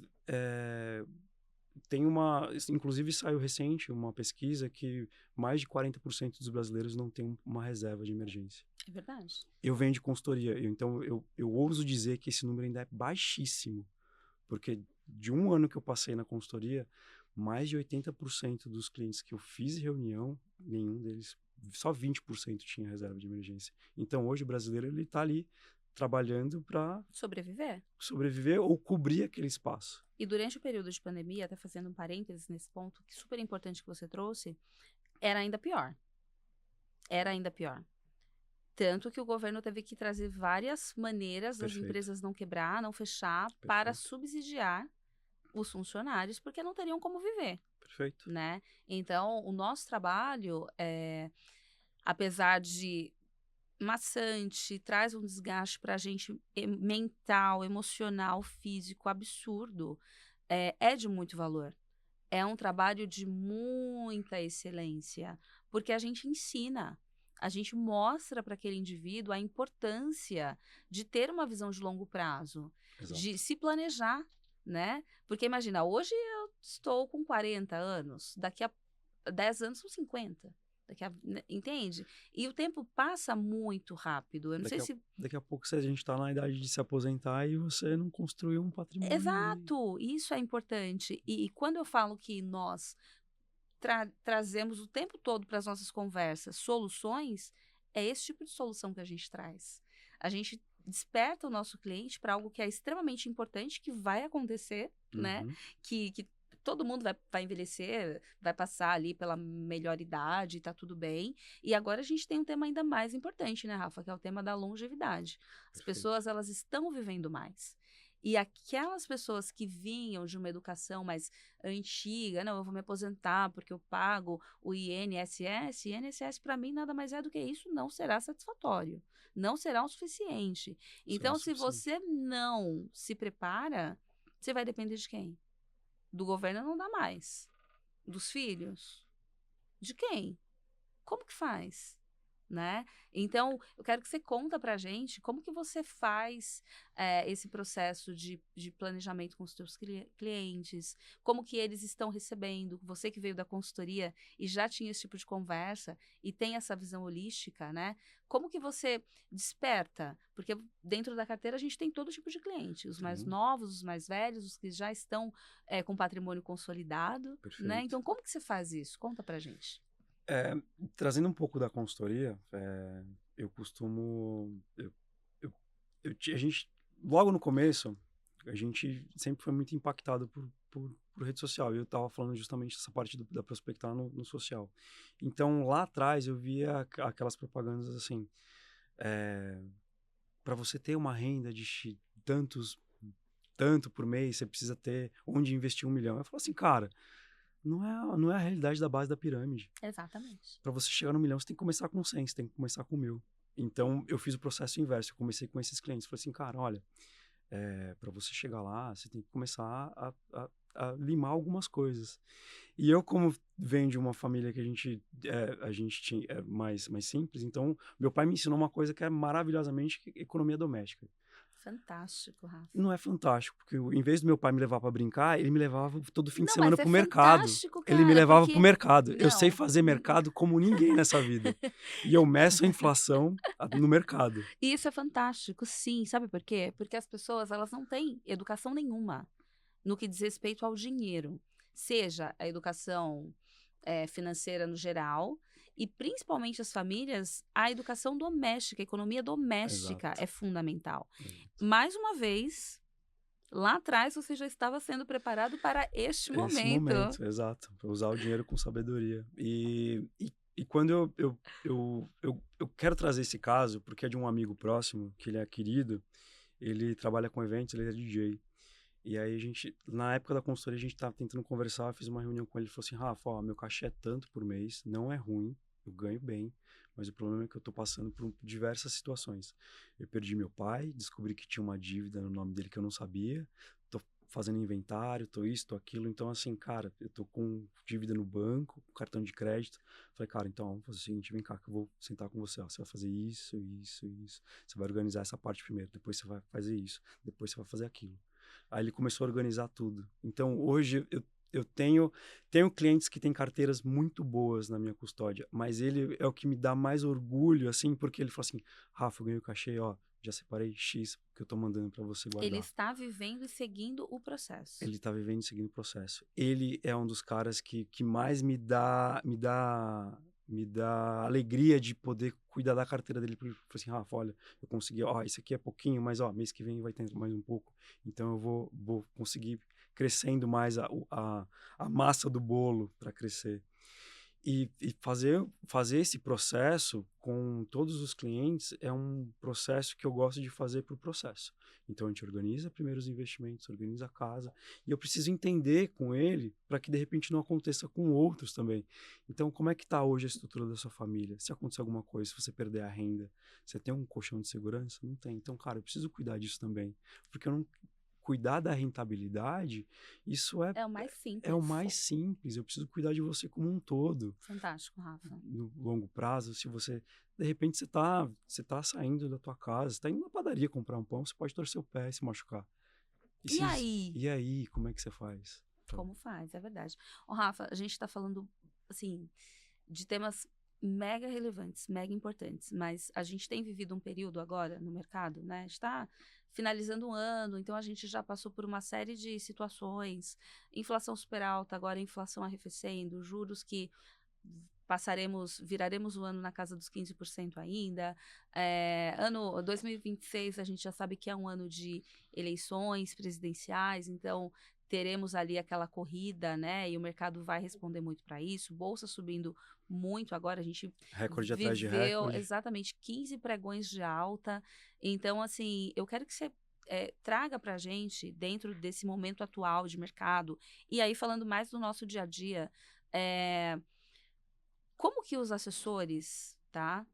inclusive saiu recente uma pesquisa que mais de 40% dos brasileiros não tem uma reserva de emergência. É verdade. Eu venho de consultoria, então eu ouso dizer que esse número ainda é baixíssimo, porque de um ano que eu passei na consultoria, mais de 80% dos clientes que eu fiz reunião, nenhum deles, só 20% tinha reserva de emergência. Então, hoje o brasileiro, ele tá ali trabalhando para Sobreviver. sobreviver ou cobrir aquele espaço. E durante o período de pandemia, até fazendo um parênteses nesse ponto, que super importante que você trouxe, era ainda pior. Era ainda pior. Tanto que o governo teve que trazer várias maneiras das Perfeito. empresas não quebrar, não fechar, para subsidiar os funcionários, porque não teriam como viver, Perfeito. né? Então, o nosso trabalho, apesar de maçante, traz um desgaste para a gente mental, emocional, físico, absurdo, é de muito valor. É um trabalho de muita excelência, porque a gente ensina, a gente mostra para aquele indivíduo a importância de ter uma visão de longo prazo, de Exato. se planejar, né? Porque imagina, hoje eu estou com 40 anos, daqui a 10 anos são 50. Entende? E o tempo passa muito rápido. Eu não sei se. Daqui a pouco, se a gente está na idade de se aposentar e você não construiu um patrimônio ali. Exato, isso é importante. E quando eu falo que nós trazemos o tempo todo para as nossas conversas soluções, é esse tipo de solução que a gente traz. A gente desperta o nosso cliente para algo que é extremamente importante, que vai acontecer, né? Uhum. Que todo mundo vai envelhecer, vai passar ali pela melhor idade, tá tudo bem. E agora a gente tem um tema ainda mais importante, né, Rafa? Que é o tema da longevidade. As Perfeito. pessoas, elas estão vivendo mais. E aquelas pessoas que vinham de uma educação mais antiga, não, eu vou me aposentar porque eu pago o INSS. INSS para mim nada mais é do que isso, não será satisfatório, não será o suficiente. Será Então, se suficiente. você não se prepara, você vai depender de quem? Do governo não dá mais. Dos filhos? De quem? Como que faz? Né? Então, eu quero que você conta pra gente como que você faz esse processo de planejamento com os seus clientes, como que eles estão recebendo, você que veio da consultoria e já tinha esse tipo de conversa e tem essa visão holística, né? Como que você desperta? Porque dentro da carteira a gente tem todo tipo de cliente, os mais Tem. novos, os mais velhos, os que já estão com patrimônio consolidado, né? Perfeito. Então, como que você faz isso? Conta pra gente. É, trazendo um pouco da consultoria, eu costumo. A gente, logo no começo, a gente sempre foi muito impactado por rede social. E eu estava falando justamente dessa parte da prospectar no social. Então, lá atrás, eu via aquelas propagandas assim: para você ter uma renda de tanto por mês, você precisa ter onde investir 1 milhão. Eu falo assim, cara, não é a realidade da base da pirâmide. Exatamente. Para você chegar no 1 milhão, você tem que começar com 100, você tem que começar com 1.000. Então, eu fiz o processo inverso. Eu comecei com esses clientes. Falei assim, cara, olha, para você chegar lá, você tem que começar a limar algumas coisas. E eu, como venho de uma família que a gente tinha mais simples, então, meu pai me ensinou uma coisa que é maravilhosamente economia doméstica. Fantástico, Rafa. Não é fantástico, porque em vez do meu pai me levar para brincar, ele me levava todo fim de Não, semana mas é pro mercado. fantástico, Ele me cara, levava pro porque mercado. Eu sei não. fazer mercado como ninguém nessa vida. E eu meço a inflação no mercado. E isso é fantástico, sim. Sabe por quê? Porque as pessoas, elas não têm educação nenhuma no que diz respeito ao dinheiro. Seja a educação financeira no geral e principalmente as famílias, a educação doméstica, a economia doméstica Exato. é fundamental. Exato. Mais uma vez, lá atrás você já estava sendo preparado para este Esse momento. momento, exato. Pra usar o dinheiro com sabedoria. E quando eu quero trazer esse caso, porque é de um amigo próximo, que ele é querido, ele trabalha com eventos, ele é DJ. E aí na época da consultoria, a gente tava tentando conversar, fiz uma reunião com ele, ele falou assim, Rafa, ó, meu cachê é tanto por mês, não é ruim, eu ganho bem, mas o problema é que eu tô passando por diversas situações. Eu perdi meu pai, descobri que tinha uma dívida no nome dele que eu não sabia, tô fazendo inventário, tô isso, tô aquilo, então assim, cara, eu tô com dívida no banco, cartão de crédito. Falei, cara, então vamos fazer o seguinte, vem cá que eu vou sentar com você, ó, você vai fazer isso, isso, isso, você vai organizar essa parte primeiro, depois você vai fazer isso, depois você vai fazer aquilo. Aí ele começou a organizar tudo. Então, hoje, eu tenho clientes que têm carteiras muito boas na minha custódia, mas ele é o que me dá mais orgulho, assim, porque ele fala assim, Rafa, eu ganhei o cachê, ó, já separei X que eu tô mandando para você Ele guardar. está vivendo e seguindo o processo. Ele tá vivendo e seguindo o processo. Ele é um dos caras que mais me dá alegria de poder cuidar da carteira dele. Porque ele falou assim, Rafa, olha, eu consegui, ó, isso aqui é pouquinho, mas ó, mês que vem vai ter mais um pouco. Então eu vou conseguir crescendo mais a massa do bolo para crescer. E fazer esse processo com todos os clientes é um processo que eu gosto de fazer para o processo. Então, a gente organiza primeiro os investimentos, organiza a casa, e eu preciso entender com ele para que, de repente, não aconteça com outros também. Então, como é que está hoje a estrutura da sua família? Se acontecer alguma coisa, se você perder a renda, você tem um colchão de segurança? Não tem. Então, cara, eu preciso cuidar disso também, porque eu não cuidar da rentabilidade, isso É o mais é o simples. mais simples. Eu preciso cuidar de você como um todo. Fantástico, Rafa. No longo prazo, se você, de repente, você tá saindo da tua casa, você tá indo na padaria comprar um pão, você pode torcer o pé e se machucar. E aí? E aí, como é que você faz? Então, Como faz, é verdade. Ô, Rafa, a gente está falando, assim, de temas mega relevantes, mega importantes, mas a gente tem vivido um período agora no mercado, né? Está finalizando um ano, então a gente já passou por uma série de situações, inflação super alta, agora inflação arrefecendo, juros que viraremos o ano na casa dos 15% ainda. Ano 2026, a gente já sabe que é um ano de eleições presidenciais, então teremos ali aquela corrida, né? E o mercado vai responder muito para isso. Bolsa subindo muito agora, a gente recorde atrás de viveu recorde. exatamente 15 pregões de alta. Então, assim, eu quero que você traga para a gente, dentro desse momento atual de mercado, e aí falando mais do nosso dia a dia, é, como que os assessores, tá?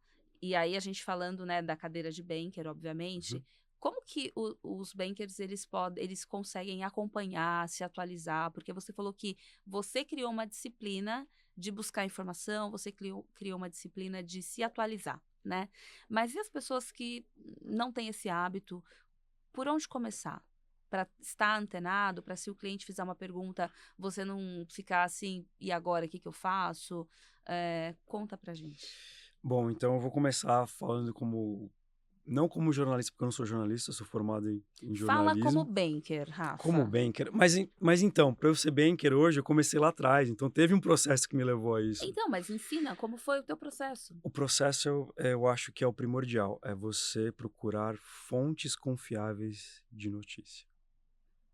E aí a gente falando, né, da cadeira de banker, Uhum. obviamente, como que os bankers eles conseguem acompanhar, se atualizar? Porque você falou que você criou uma disciplina de buscar informação, você criou uma disciplina de se atualizar, né? Mas e as pessoas que não têm esse hábito? Por onde começar? Para estar antenado, para se o cliente fizer uma pergunta, você não ficar assim, e agora, o que que eu faço? Conta pra gente. Bom, então eu vou começar falando não como jornalista, porque eu não sou jornalista, eu sou formado em Fala como jornalismo. banker, Como Rafa. banker. Mas então, para eu ser banker hoje, eu comecei lá atrás. Então, teve um processo que me levou a isso. Então, mas ensina como foi o teu processo. O processo, eu acho que é o primordial. É você procurar fontes confiáveis de notícia.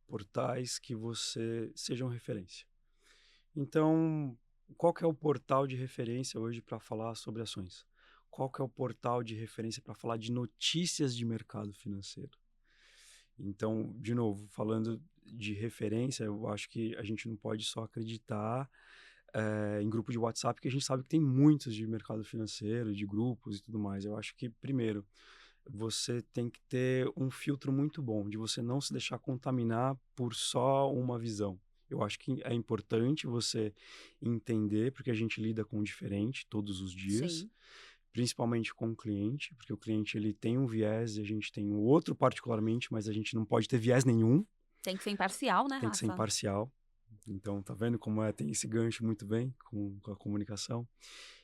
Portais que você sejam referência. Então, qual que é o portal de referência hoje para falar sobre ações? Qual que é o portal de referência para falar de notícias de mercado financeiro? Então, de novo, falando de referência, eu acho que a gente não pode só acreditar em grupo de WhatsApp, que a gente sabe que tem muitos de mercado financeiro, de grupos e tudo mais. Eu acho que, primeiro, você tem que ter um filtro muito bom, de você não se deixar contaminar por só uma visão. Eu acho que é importante você entender, porque a gente lida com o diferente todos os dias, Sim. principalmente com o cliente, porque o cliente ele tem um viés e a gente tem um outro particularmente, mas a gente não pode ter viés nenhum, Tem que ser imparcial, né, tem que ser Rafa? imparcial. Então, tá vendo como tem esse gancho muito bem com a comunicação?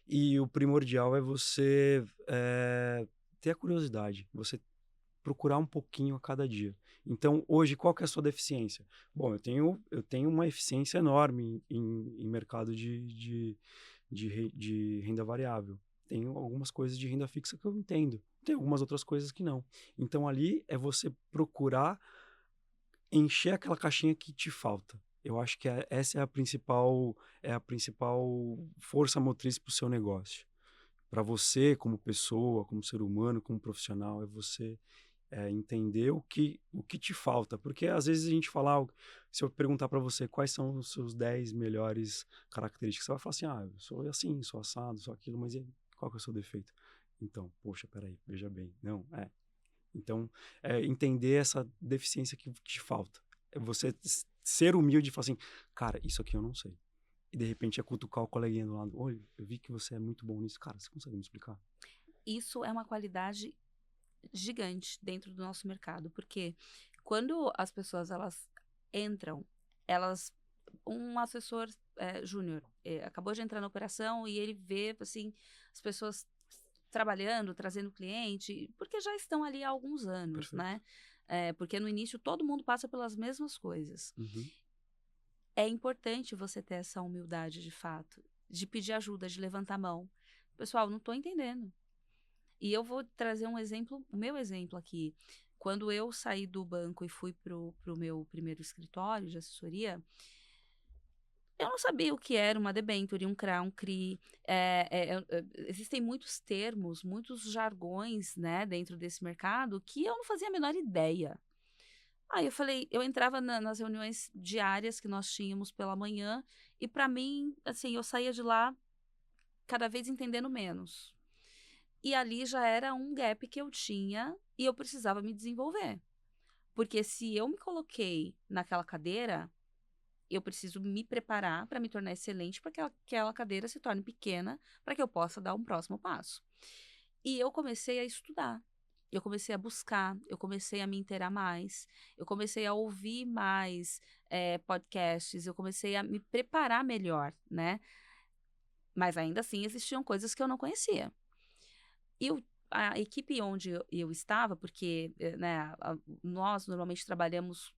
E o primordial é você ter a curiosidade, você procurar um pouquinho a cada dia. Então, hoje, qual que é a sua deficiência? Bom, eu tenho uma eficiência enorme em mercado de renda variável. Tenho algumas coisas de renda fixa que eu entendo. Tem algumas outras coisas que não. Então, ali é você procurar encher aquela caixinha que te falta. Eu acho que essa é a principal força motriz para o seu negócio. Para você, como pessoa, como ser humano, como profissional, é você entender o que te falta. Porque às vezes a gente fala, se eu perguntar para você quais são os seus 10 melhores características, você vai falar assim, eu sou assim, sou assado, sou aquilo, mas e aí, qual que é o seu defeito? Então, poxa, peraí, veja bem. Não, então, entender essa deficiência que te falta. É você ser humilde e falar assim, cara, isso aqui eu não sei. E de repente é cutucar o coleguinha do lado. Oi, eu vi que você é muito bom nisso. Cara, você consegue me explicar? Isso é uma qualidade gigante dentro do nosso mercado, porque quando as pessoas elas entram, elas um assessor júnior, acabou de entrar na operação e ele vê, assim, as pessoas trabalhando, trazendo cliente, porque já estão ali há alguns anos, Perfeito. né? Porque no início todo mundo passa pelas mesmas coisas. Uhum. É importante você ter essa humildade de fato, de pedir ajuda, de levantar a mão. Pessoal, não estou entendendo. E eu vou trazer um exemplo, o meu exemplo aqui. Quando eu saí do banco e fui pro meu primeiro escritório de assessoria, eu não sabia o que era uma debênture, um CRA, um CRI. Existem muitos termos, muitos jargões, né, dentro desse mercado que eu não fazia a menor ideia. Aí eu falei, eu entrava nas reuniões diárias que nós tínhamos pela manhã e para mim, assim, eu saía de lá cada vez entendendo menos. E ali já era um gap que eu tinha e eu precisava me desenvolver. Porque se eu me coloquei naquela cadeira, eu preciso me preparar para me tornar excelente para que aquela cadeira se torne pequena para que eu possa dar um próximo passo. E eu comecei a estudar. Eu comecei a buscar, eu comecei a me inteirar mais, eu comecei a ouvir mais podcasts, eu comecei a me preparar melhor, né? Mas ainda assim existiam coisas que eu não conhecia. E a equipe onde eu estava, porque né, nós normalmente trabalhamos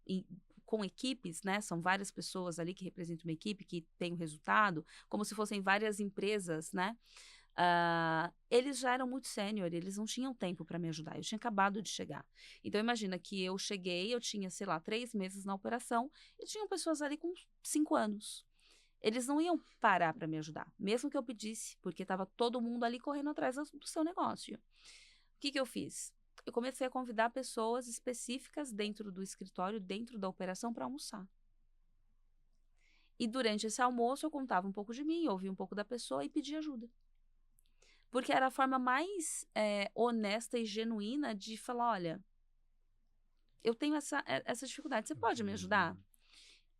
com equipes, né? São várias pessoas ali que representam uma equipe que tem um resultado, como se fossem várias empresas, né? Eles já eram muito sênior, eles não tinham tempo para me ajudar. Eu tinha acabado de chegar. Então, imagina que eu cheguei, eu tinha, sei lá, 3 meses na operação e tinham pessoas ali com 5 anos. Eles não iam parar para me ajudar, mesmo que eu pedisse, porque estava todo mundo ali correndo atrás do seu negócio. O que eu fiz? Eu comecei a convidar pessoas específicas dentro do escritório, dentro da operação, para almoçar. E durante esse almoço eu contava um pouco de mim, ouvia um pouco da pessoa e pedia ajuda. Porque era a forma mais honesta e genuína de falar, olha, eu tenho essa dificuldade, você pode me ajudar?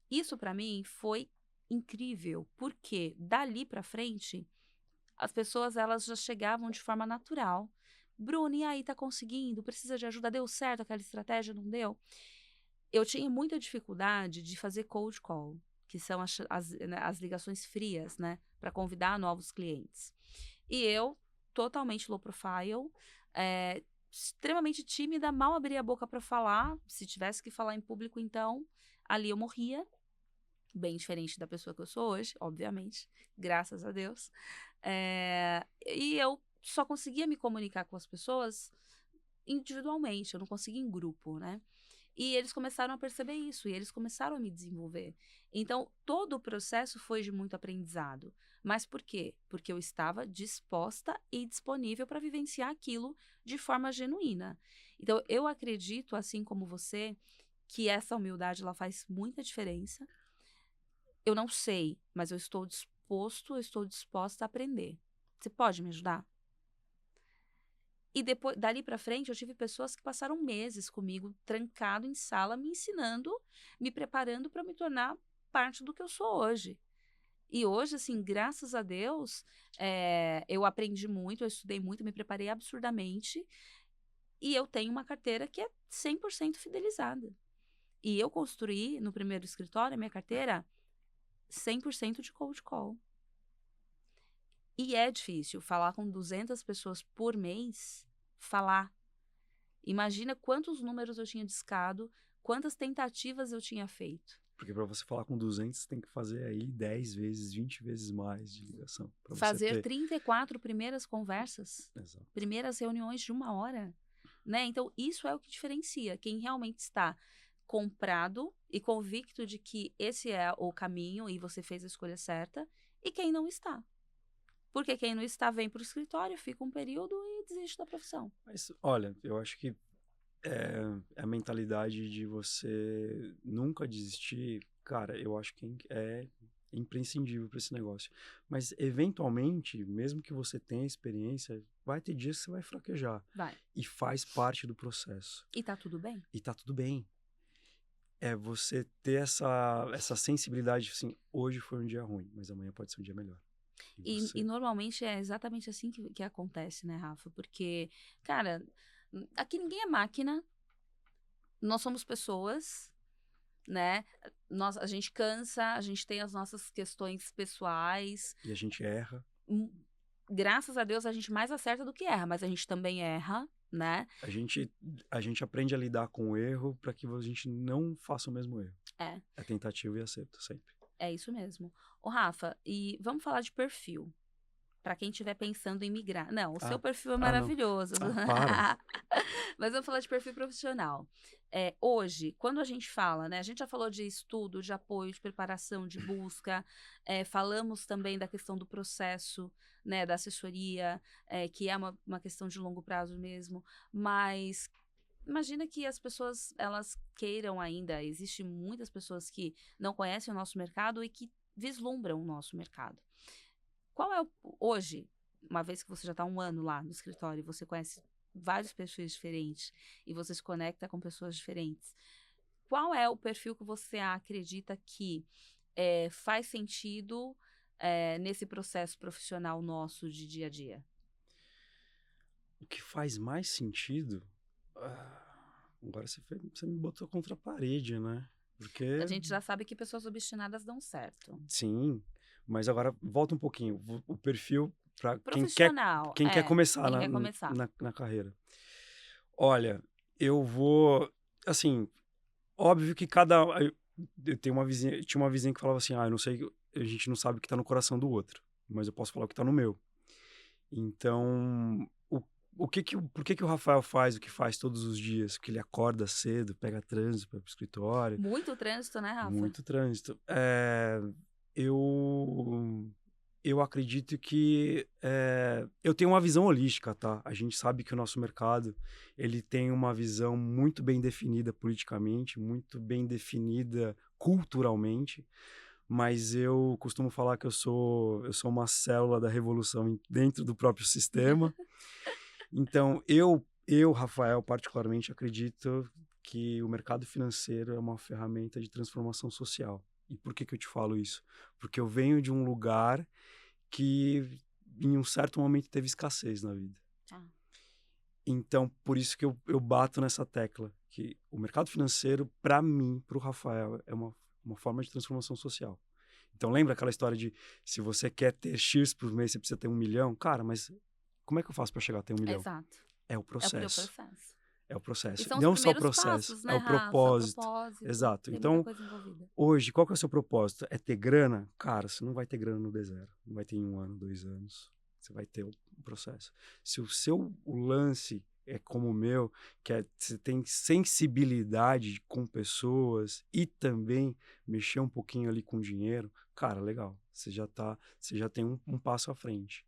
Isso para mim foi incrível, porque dali para frente as pessoas elas já chegavam de forma natural. Bruno, e aí, tá conseguindo? Precisa de ajuda? Deu certo aquela estratégia? Não deu? Eu tinha muita dificuldade de fazer cold call, que são né, as ligações frias, né? Para convidar novos clientes. E eu, totalmente low profile, extremamente tímida, mal abria a boca para falar. Se tivesse que falar em público, então, ali eu morria. Bem diferente da pessoa que eu sou hoje, obviamente, graças a Deus. E eu só conseguia me comunicar com as pessoas individualmente, eu não conseguia em grupo, né? E eles começaram a perceber isso, e eles começaram a me desenvolver. Então, todo o processo foi de muito aprendizado. Mas por quê? Porque eu estava disposta e disponível para vivenciar aquilo de forma genuína. Então, eu acredito, assim como você, que essa humildade ela faz muita diferença. Eu não sei, mas eu estou disposta a aprender. Você pode me ajudar? E depois, dali para frente, eu tive pessoas que passaram meses comigo, trancado em sala, me ensinando, me preparando para me tornar parte do que eu sou hoje. E hoje, assim, graças a Deus, eu aprendi muito, eu estudei muito, me preparei absurdamente. E eu tenho uma carteira que é 100% fidelizada. E eu construí, no primeiro escritório, a minha carteira 100% de cold call. E é difícil falar com 200 pessoas por mês, falar. Imagina quantos números eu tinha discado, quantas tentativas eu tinha feito. Porque para você falar com 200, você tem que fazer aí 10 vezes, 20 vezes mais de ligação. Pra você Fazer ter... 34 primeiras conversas, Exato. primeiras reuniões de 1 hora. Né? Então, isso é o que diferencia quem realmente está comprado e convicto de que esse é o caminho e você fez a escolha certa, e quem não está. Porque quem não está vem para o escritório, fica um período e desiste da profissão. Mas, olha, eu acho que a mentalidade de você nunca desistir, cara, eu acho que é imprescindível para esse negócio. Mas, eventualmente, mesmo que você tenha experiência, vai ter dias que você vai fraquejar. Vai. E faz parte do processo. E tá tudo bem? E tá tudo bem. É você ter essa sensibilidade, assim, hoje foi um dia ruim, mas amanhã pode ser um dia melhor. E normalmente é exatamente assim que acontece, né, Rafa? Porque, cara, aqui ninguém é máquina, nós somos pessoas né? A gente cansa, a gente tem as nossas questões pessoais. E a gente erra. Hum, Graças a Deus a gente mais acerta do que erra, mas a gente também erra, né? A gente aprende a lidar com o erro para que a gente não faça o mesmo erro. É, É tentativa e acerto, sempre. é isso mesmo. Ô, Rafa, e vamos falar de perfil. Para quem estiver pensando em migrar. Não, o seu perfil é Não. maravilhoso. Para. Mas vamos falar de perfil profissional. Hoje, quando a gente fala, né? A gente já falou de estudo, de apoio, de preparação, de busca. Falamos também da questão do processo, né? Da assessoria, que é uma questão de longo prazo mesmo. Mas imagina que as pessoas, elas queiram ainda. Existem muitas pessoas que não conhecem o nosso mercado e que vislumbram o nosso mercado. Qual é hoje, uma vez que você já está 1 ano lá no escritório e você conhece vários perfis diferentes e você se conecta com pessoas diferentes, qual é o perfil que você acredita que faz sentido nesse processo profissional nosso de dia a dia? O que faz mais sentido... agora você me botou contra a parede, né? Porque... A gente já sabe que pessoas obstinadas dão certo. Sim, mas agora volta um pouquinho. O perfil para Profissional, quem quer começar quem quer começar. na carreira. Olha, eu vou... Assim, óbvio que eu tenho tinha uma vizinha que falava assim, eu não sei, a gente não sabe o que tá no coração do outro, mas eu posso falar o que tá no meu. Então, por que que o Rafael faz o que faz todos os dias? Porque ele acorda cedo, pega trânsito para ir pro escritório, Muito trânsito, né, Rafa? muito trânsito. Eu eu acredito que eu tenho uma visão holística, tá? A gente sabe que o nosso mercado ele tem uma visão muito bem definida politicamente, muito bem definida culturalmente, mas eu costumo falar que eu sou uma célula da revolução dentro do próprio sistema. Então, Rafael, particularmente acredito que o mercado financeiro é uma ferramenta de transformação social. E por que que eu te falo isso? Porque eu venho de um lugar que em um certo momento teve escassez na vida. Ah. Então, por isso que eu bato nessa tecla, que o mercado financeiro, para mim, para o Rafael, é uma forma de transformação social. Então, lembra aquela história de se você quer ter X por mês, você precisa ter 1 milhão? Cara, mas como é que eu faço para chegar a ter 1 milhão? Exato. É o É o processo. processo. É o E processo. são os Não só o primeiros processo, passos, é né, o Rafa? propósito. Propósito. Exato. Tem muita Então, coisa envolvida. hoje, qual que é o seu propósito? É ter grana? Cara, você não vai ter grana no D0. Não vai ter em 1 ano, 2 anos. Você vai ter o processo. Se o lance é como o meu, que é você tem sensibilidade com pessoas e também mexer um pouquinho ali com dinheiro, cara, legal. Você já tem um passo à frente.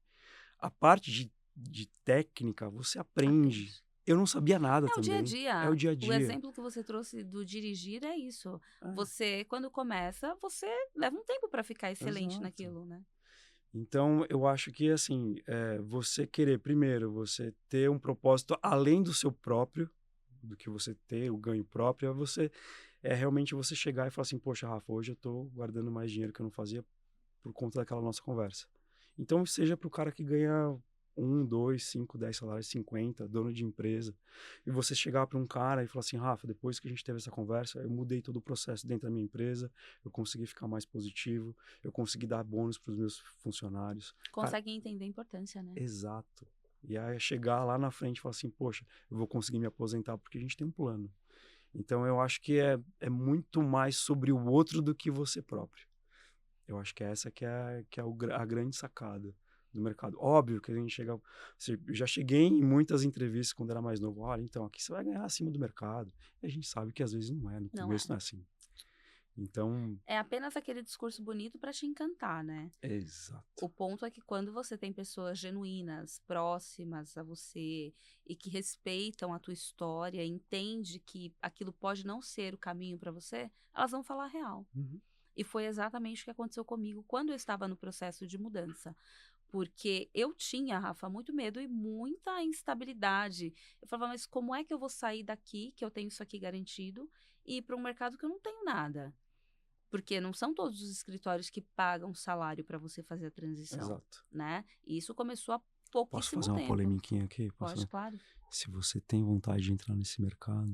A parte de técnica, você aprende. Aprende. Eu não sabia nada É o dia a também. É o dia. dia a O dia. exemplo que você trouxe do dirigir é isso. É, Você, quando começa, você leva um tempo para ficar excelente exato. naquilo, né? Então, eu acho que, assim, você querer, primeiro, você ter um propósito além do seu próprio, do que você ter, o ganho próprio, realmente você chegar e falar assim, poxa, Rafa, hoje eu tô guardando mais dinheiro que eu não fazia por conta daquela nossa conversa. Então, seja para o cara que ganha 2, 5, 10 salários, 50, dono de empresa, e você chegar para um cara e falar assim, Rafa, depois que a gente teve essa conversa, eu mudei todo o processo dentro da minha empresa, eu consegui ficar mais positivo, eu consegui dar bônus para os meus funcionários. Cara, Conseguem entender a importância, né? exato. E aí chegar lá na frente e falar assim, poxa, eu vou conseguir me aposentar porque a gente tem um plano. Então eu acho que é muito mais sobre o outro do que você próprio. Eu acho que essa a grande sacada do mercado. Óbvio que a gente chega... Eu já cheguei em muitas entrevistas quando era mais novo. Olha, então, aqui você vai ganhar acima do mercado. E a gente sabe que às vezes não é. No Não é. começo não é assim. Então... É apenas aquele discurso bonito para te encantar, né? Exato. O ponto é que quando você tem pessoas genuínas, próximas a você e que respeitam a tua história, entende que aquilo pode não ser o caminho para você, elas vão falar a real. Uhum. E foi exatamente o que aconteceu comigo quando eu estava no processo de mudança. Porque eu tinha, Rafa, muito medo e muita instabilidade. Eu falava, mas como é que eu vou sair daqui, que eu tenho isso aqui garantido, e ir para um mercado que eu não tenho nada? Porque não são todos os escritórios que pagam salário para você fazer a transição, Exato. né? E isso começou há Posso pouquíssimo fazer uma tempo. polemiquinha aqui? Pode, claro. Se você tem vontade de entrar nesse mercado,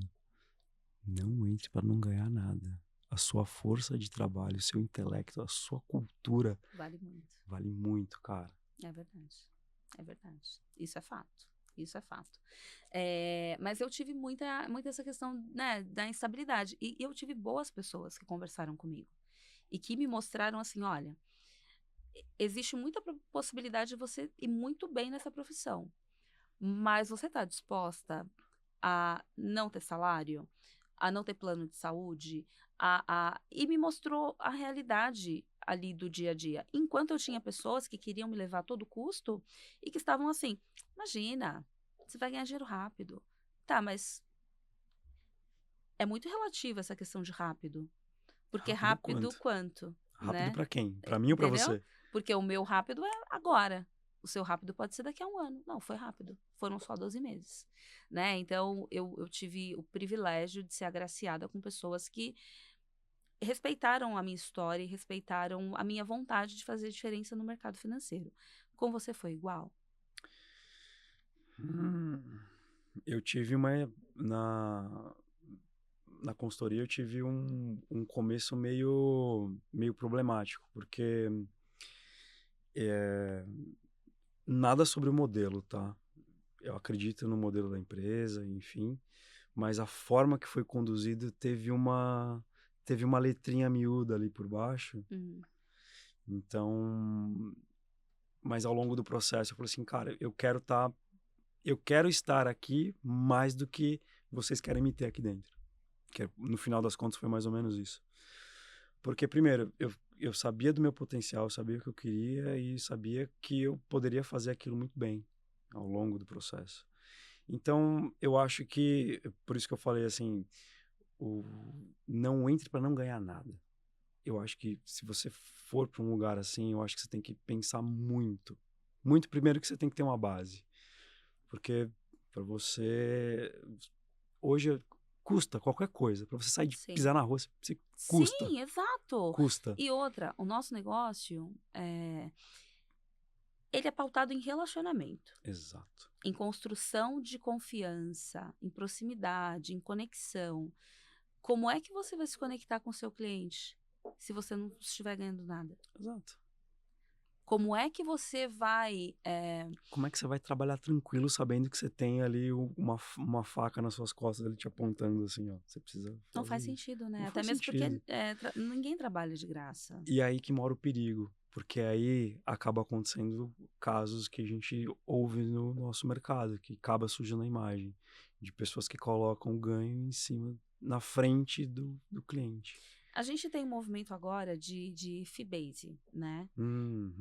não entre para não ganhar nada. a sua força de trabalho, o seu intelecto, a sua cultura Vale muito. vale muito, cara. É verdade. É verdade. Isso é fato. Isso é fato. Mas eu tive muita essa questão, né, da instabilidade. E eu tive boas pessoas que conversaram comigo. E que me mostraram assim, olha, existe muita possibilidade de você ir muito bem nessa profissão. Mas você está disposta a não ter salário, a não ter plano de saúde, e me mostrou a realidade ali do dia a dia. Enquanto eu tinha pessoas que queriam me levar a todo custo e que estavam assim, imagina, você vai ganhar dinheiro rápido. Tá, mas é muito relativo essa questão de rápido. Porque Rápido rápido quanto? quanto, Rápido né? pra quem? Pra mim ou pra Entendeu? você? Porque o meu rápido é agora. O seu rápido pode ser daqui a um ano. Não, foi rápido. Foram só 12 meses. Né? Então, eu tive o privilégio de ser agraciada com pessoas que respeitaram a minha história e respeitaram a minha vontade de fazer diferença no mercado financeiro. Com você foi igual? Hum, eu tive na consultoria eu tive um começo meio problemático, porque é, nada sobre o modelo, tá? Eu acredito no modelo da empresa, enfim, mas a forma que foi conduzido teve uma letrinha miúda ali por baixo. Hum, Então, mas ao longo do processo eu falei assim, cara, eu quero estar aqui mais do que vocês querem me ter aqui dentro. Que no final das contas foi mais ou menos isso. Porque, primeiro, eu sabia do meu potencial, eu sabia o que eu queria e sabia que eu poderia fazer aquilo muito bem ao longo do processo. Então, eu acho que, por isso que eu falei assim, o, não entre para não ganhar nada. Eu acho que se você for para um lugar assim, eu acho que você tem que pensar muito. Muito primeiro que você tem que ter uma base. Porque para você hoje custa qualquer coisa. Para você sair de sim. pisar na rua, você custa. Sim, exato. Custa. E outra, o nosso negócio, ele é pautado em relacionamento. Exato. Em construção de confiança, em proximidade, em conexão. Como é que você vai se conectar com o seu cliente se você não estiver ganhando nada? Exato. Como é que você vai. Como é que você vai trabalhar tranquilo sabendo que você tem ali uma faca nas suas costas, ele te apontando assim, ó, você precisa Não fazer faz isso. sentido, né? Não Até faz mesmo porque sentido. ninguém trabalha de graça. E aí que mora o perigo, porque aí acaba acontecendo casos que a gente ouve no nosso mercado, que acaba surgindo a imagem de pessoas que colocam o ganho em cima, na frente do cliente. A gente tem um movimento agora de fee-base, né? Uhum,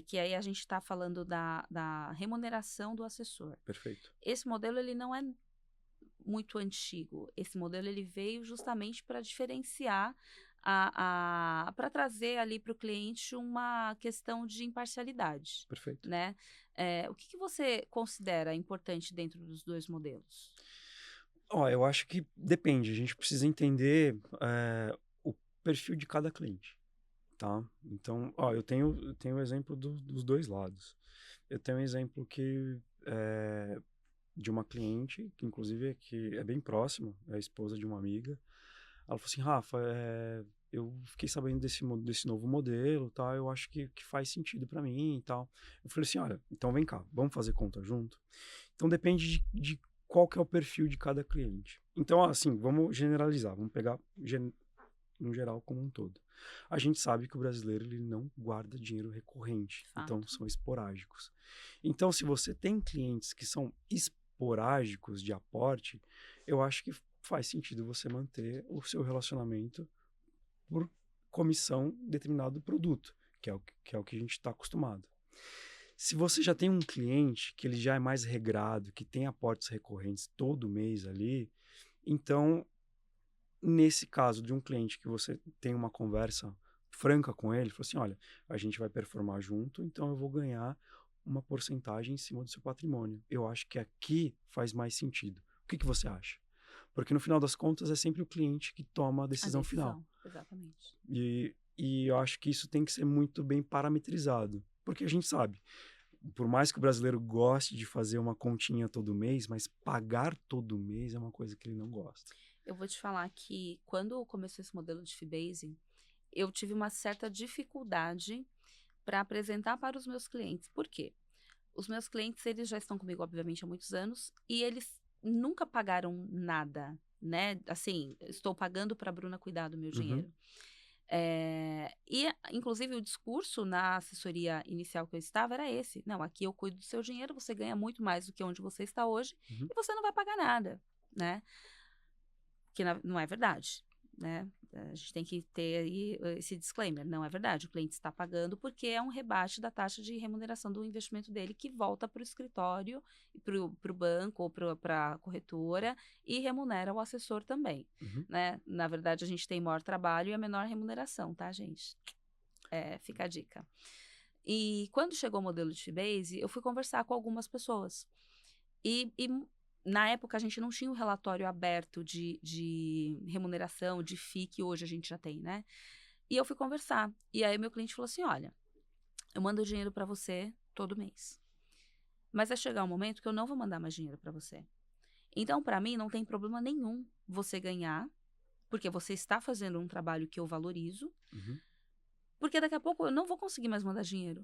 Que aí a gente está falando da remuneração do assessor. perfeito. Esse modelo ele não é muito antigo. Esse modelo ele veio justamente para diferenciar para trazer ali para o cliente uma questão de imparcialidade, Perfeito. né? O que você considera importante dentro dos dois modelos? Ó, eu acho que depende, a gente precisa entender o perfil de cada cliente, tá? Então, ó, eu tenho o exemplo dos dois lados. Eu tenho um exemplo de uma cliente, que inclusive que é bem próxima, é a esposa de uma amiga. Ela falou assim, Rafa, eu fiquei sabendo desse novo modelo, tá? Eu acho que faz sentido para mim e tal. Eu falei assim, olha, então vem cá, vamos fazer conta junto? Então depende de qual que é o perfil de cada cliente. Então, assim, vamos generalizar, vamos pegar no geral como um todo. A gente sabe que o brasileiro ele não guarda dinheiro recorrente, então Fato. são esporádicos. Então, se você tem clientes que são esporádicos de aporte, eu acho que faz sentido você manter o seu relacionamento por comissão de determinado produto, que é o que a gente está acostumado. Se você já tem um cliente que ele já é mais regrado, que tem aportes recorrentes todo mês ali, então, nesse caso de um cliente que você tem uma conversa franca com ele, fala assim, olha, a gente vai performar junto, então eu vou ganhar uma porcentagem em cima do seu patrimônio. Eu acho que aqui faz mais sentido. O que você acha? Porque no final das contas é sempre o cliente que toma a A decisão final. decisão, exatamente. E eu acho que isso tem que ser muito bem parametrizado. Porque a gente sabe, por mais que o brasileiro goste de fazer uma continha todo mês, mas pagar todo mês é uma coisa que ele não gosta. Eu vou te falar que quando começou esse modelo de Fee-Basing, eu tive uma certa dificuldade para apresentar para os meus clientes. Por quê? Os meus clientes, eles já estão comigo, obviamente, há muitos anos, e eles nunca pagaram nada, né? Assim, estou pagando para a Bruna cuidar do meu Uhum, dinheiro. Inclusive, o discurso na assessoria inicial que eu estava era esse. Não, aqui eu cuido do seu dinheiro, você ganha muito mais do que onde você está hoje, uhum. e você não vai pagar nada, né? Que não é verdade, né? A gente tem que ter aí esse disclaimer, não é verdade. O cliente está pagando porque é um rebate da taxa de remuneração do investimento dele que volta para o escritório, para o banco ou para a corretora e remunera o assessor também, Uhum. né? Na verdade, a gente tem maior trabalho e a menor remuneração, tá, gente? Fica a dica. E quando chegou o modelo de Fee-Base, eu fui conversar com algumas pessoas. E na época a gente não tinha o relatório aberto de remuneração, de FII, que hoje a gente já tem, né? E eu fui conversar. E aí meu cliente falou assim: olha, eu mando dinheiro para você todo mês. Mas vai chegar um momento que eu não vou mandar mais dinheiro para você. Então, para mim, não tem problema nenhum você ganhar, porque você está fazendo um trabalho que eu valorizo, Uhum. porque daqui a pouco eu não vou conseguir mais mandar dinheiro.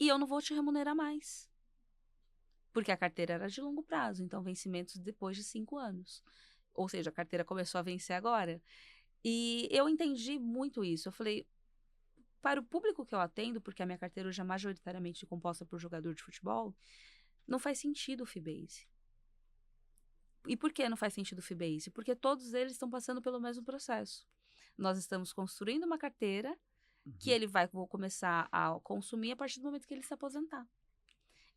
E eu não vou te remunerar mais. Porque a carteira era de longo prazo, então vencimentos depois de 5 anos. Ou seja, a carteira começou a vencer agora. E eu entendi muito isso. Eu falei, para o público que eu atendo, porque a minha carteira hoje é majoritariamente composta por jogador de futebol, não faz sentido o Fee-Base. E por que não faz sentido o Fee-Base? Porque todos eles estão passando pelo mesmo processo. Nós estamos construindo uma carteira que Uhum. ele vou começar a consumir a partir do momento que ele se aposentar.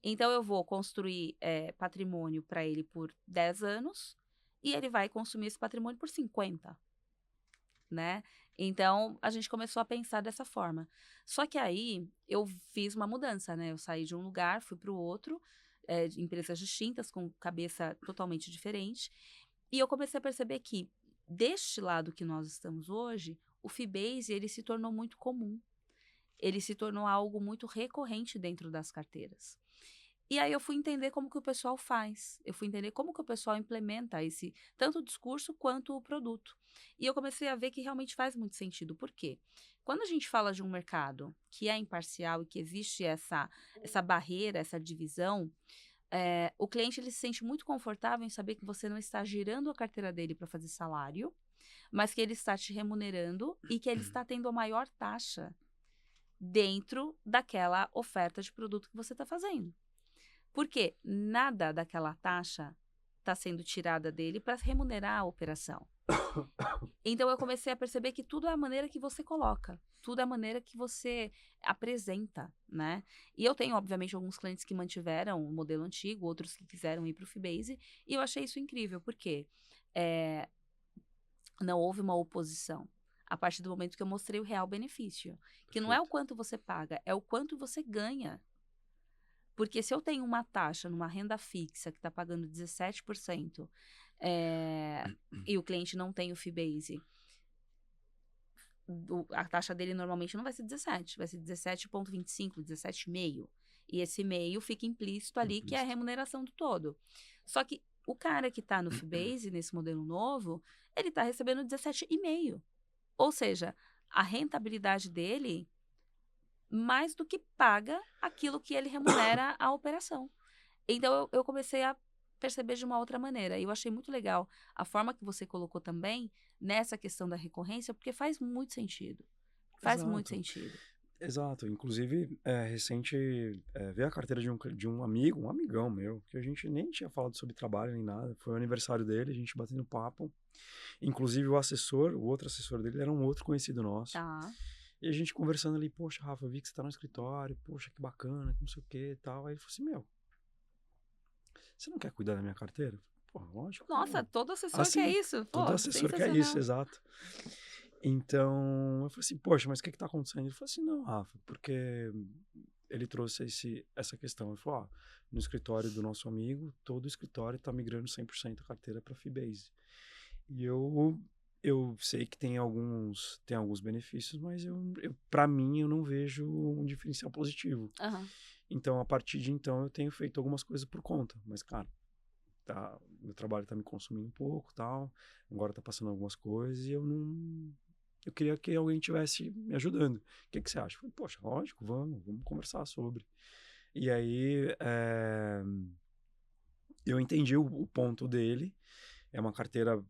Então, eu vou construir patrimônio para ele por 10 anos e ele vai consumir esse patrimônio por 50, né? Então, a gente começou a pensar dessa forma. Só que aí, eu fiz uma mudança, né? Eu saí de um lugar, fui para o outro, de empresas distintas, com cabeça totalmente diferente. E eu comecei a perceber que, deste lado que nós estamos hoje, o Fee-Base, ele se tornou muito comum. Ele se tornou algo muito recorrente dentro das carteiras. E aí eu fui entender como que o pessoal faz. Eu fui entender como que o pessoal implementa esse tanto o discurso quanto o produto. E eu comecei a ver que realmente faz muito sentido. Por quê? Quando a gente fala de um mercado que é imparcial e que existe essa barreira, essa divisão, o cliente ele se sente muito confortável em saber que você não está girando a carteira dele para fazer salário, mas que ele está te remunerando e que ele está tendo a maior taxa dentro daquela oferta de produto que você está fazendo. Porque nada daquela taxa está sendo tirada dele para remunerar a operação. Então eu comecei a perceber que tudo é a maneira que você coloca, tudo é a maneira que você apresenta, né? E eu tenho, obviamente, alguns clientes que mantiveram o modelo antigo, outros que quiseram ir para o Fee-Base, e eu achei isso incrível, porque não houve uma oposição. A partir do momento que eu mostrei o real benefício, que não é o Perfeito. quanto você paga, é o quanto você ganha. Porque se eu tenho uma taxa numa renda fixa que está pagando 17%, e o cliente não tem o Fee-Base, a taxa dele normalmente não vai ser 17, vai ser 17,25, 17,5. E esse meio fica implícito ali, que é a Implícito. remuneração do todo. Só que o cara que está no Fee-Base, nesse modelo novo, ele está recebendo 17,5. Ou seja, a rentabilidade dele mais do que paga aquilo que ele remunera a operação. Então, eu comecei a perceber de uma outra maneira. E eu achei muito legal a forma que você colocou também nessa questão da recorrência, porque faz muito sentido. Faz muito Exato, sentido. exato. Inclusive, recente, veio a carteira de um amigo, um amigão meu, que a gente nem tinha falado sobre trabalho nem nada. Foi o aniversário dele, a gente batendo papo. Inclusive, o outro assessor dele era um outro conhecido nosso. Tá. E a gente conversando ali, poxa, Rafa, eu vi que você tá no escritório, poxa, que bacana, que não sei o que e tal. Aí ele falou assim, meu, você não quer cuidar da minha carteira? Pô, lógico, Nossa, quero. todo assessor quer Assim, isso. todo Pô, assessor quer isso, sensacional. exato. Então, eu falei assim, poxa, mas o que que tá acontecendo? Ele falou assim, não, Rafa, porque ele trouxe essa questão. Ele falou, ó, no escritório do nosso amigo, todo o escritório tá migrando 100% a carteira para Fee-Base. E eu sei que tem alguns benefícios, mas para mim eu não vejo um diferencial positivo. Aham. Então, a partir de então, eu tenho feito algumas coisas por conta. Mas, cara, meu trabalho tá me consumindo um pouco, tal, agora tá passando algumas coisas e eu queria que alguém tivesse me ajudando. O que que você acha? Eu falei, poxa, lógico, vamos conversar sobre. E aí, eu entendi o ponto dele. É uma carteira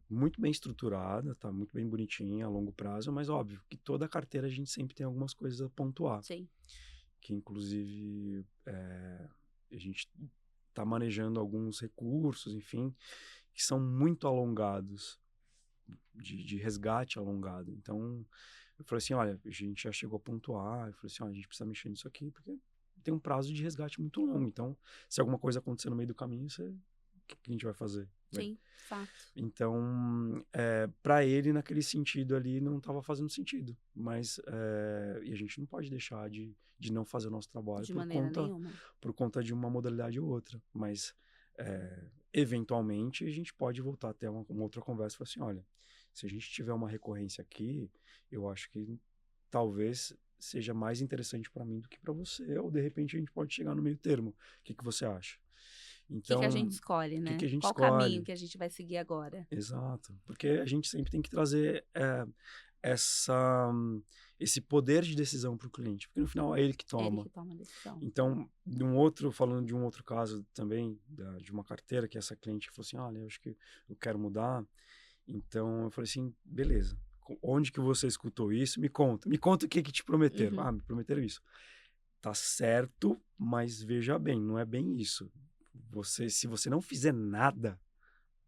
muito bem estruturada, tá muito bem bonitinha a longo prazo, mas óbvio que toda carteira a gente sempre tem algumas coisas a pontuar. Sim. Que inclusive a gente está manejando alguns recursos, enfim, que são muito alongados, de resgate alongado. Então, eu falei assim, olha, a gente já chegou a pontuar, eu falei assim, olha, a gente precisa mexer nisso aqui, porque tem um prazo de resgate muito longo. Então, se alguma coisa acontecer no meio do caminho, o que a gente vai fazer? Sim, fato. Então, para ele, naquele sentido ali, não estava fazendo sentido. Mas, e a gente não pode deixar de não fazer o nosso trabalho De maneira nenhuma. por conta de uma modalidade ou outra. Mas, eventualmente, a gente pode voltar a ter uma outra conversa e falar assim, olha, se a gente tiver uma recorrência aqui, eu acho que talvez seja mais interessante para mim do que para você, ou de repente a gente pode chegar no meio termo. O que você acha? O que a Então, gente escolhe, o né? que a gente Qual o caminho escolhe? que a gente vai seguir agora? Exato, porque a gente sempre tem que trazer essa, esse poder de decisão para o cliente, porque no final é ele que Ele toma. que toma a decisão. Então, falando de um outro caso também, de uma carteira, que essa cliente falou assim, olha, eu acho que eu quero mudar. Então, eu falei assim, beleza, onde que você escutou isso? Me conta o que que te prometeram. Uhum. Ah, me prometeram isso. Tá certo, mas veja bem, não é bem isso. Se você não fizer nada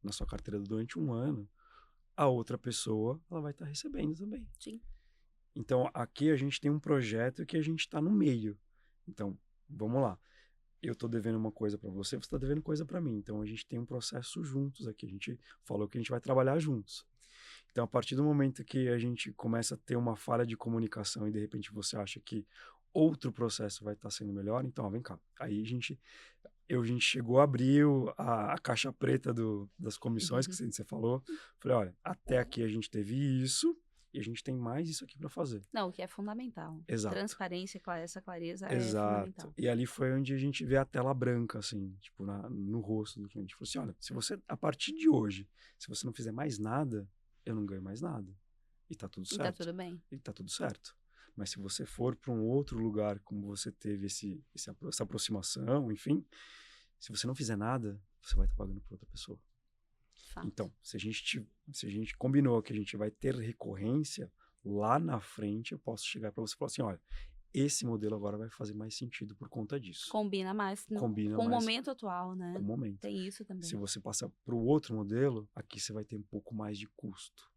na sua carteira durante um ano, a outra pessoa ela vai estar recebendo também. Sim. Então, aqui a gente tem um projeto que a gente está no meio. Então, vamos lá. Eu estou devendo uma coisa para você, você está devendo coisa para mim. Então, a gente tem um processo juntos aqui. A gente falou que a gente vai trabalhar juntos. Então, a partir do momento que a gente começa a ter uma falha de comunicação e de repente você acha que outro processo vai estar sendo melhor, então, ó, vem cá. Aí a gente chegou a abrir a caixa preta das comissões que você falou. Falei, olha, até aqui a gente teve isso e a gente tem mais isso aqui para fazer. Não, o que é fundamental. Exato. Transparência, essa clareza é Exato. fundamental. E ali foi onde a gente vê a tela branca, assim, tipo, no rosto do cliente. Falou assim, olha, se você, a partir de hoje, se você não fizer mais nada, eu não ganho mais nada. E tá tudo E tá certo. tudo bem. E tá tudo certo. Mas se você for para um outro lugar, como você teve essa aproximação, enfim, se você não fizer nada, você vai estar pagando para outra pessoa. Fato. Então, se a gente combinou que a gente vai ter recorrência, lá na frente eu posso chegar para você e falar assim, olha, esse modelo agora vai fazer mais sentido por conta disso. Combina mais Combina com o mais momento atual, né? com o momento. Tem isso também. Se você passar para o outro modelo, aqui você vai ter um pouco mais de custo,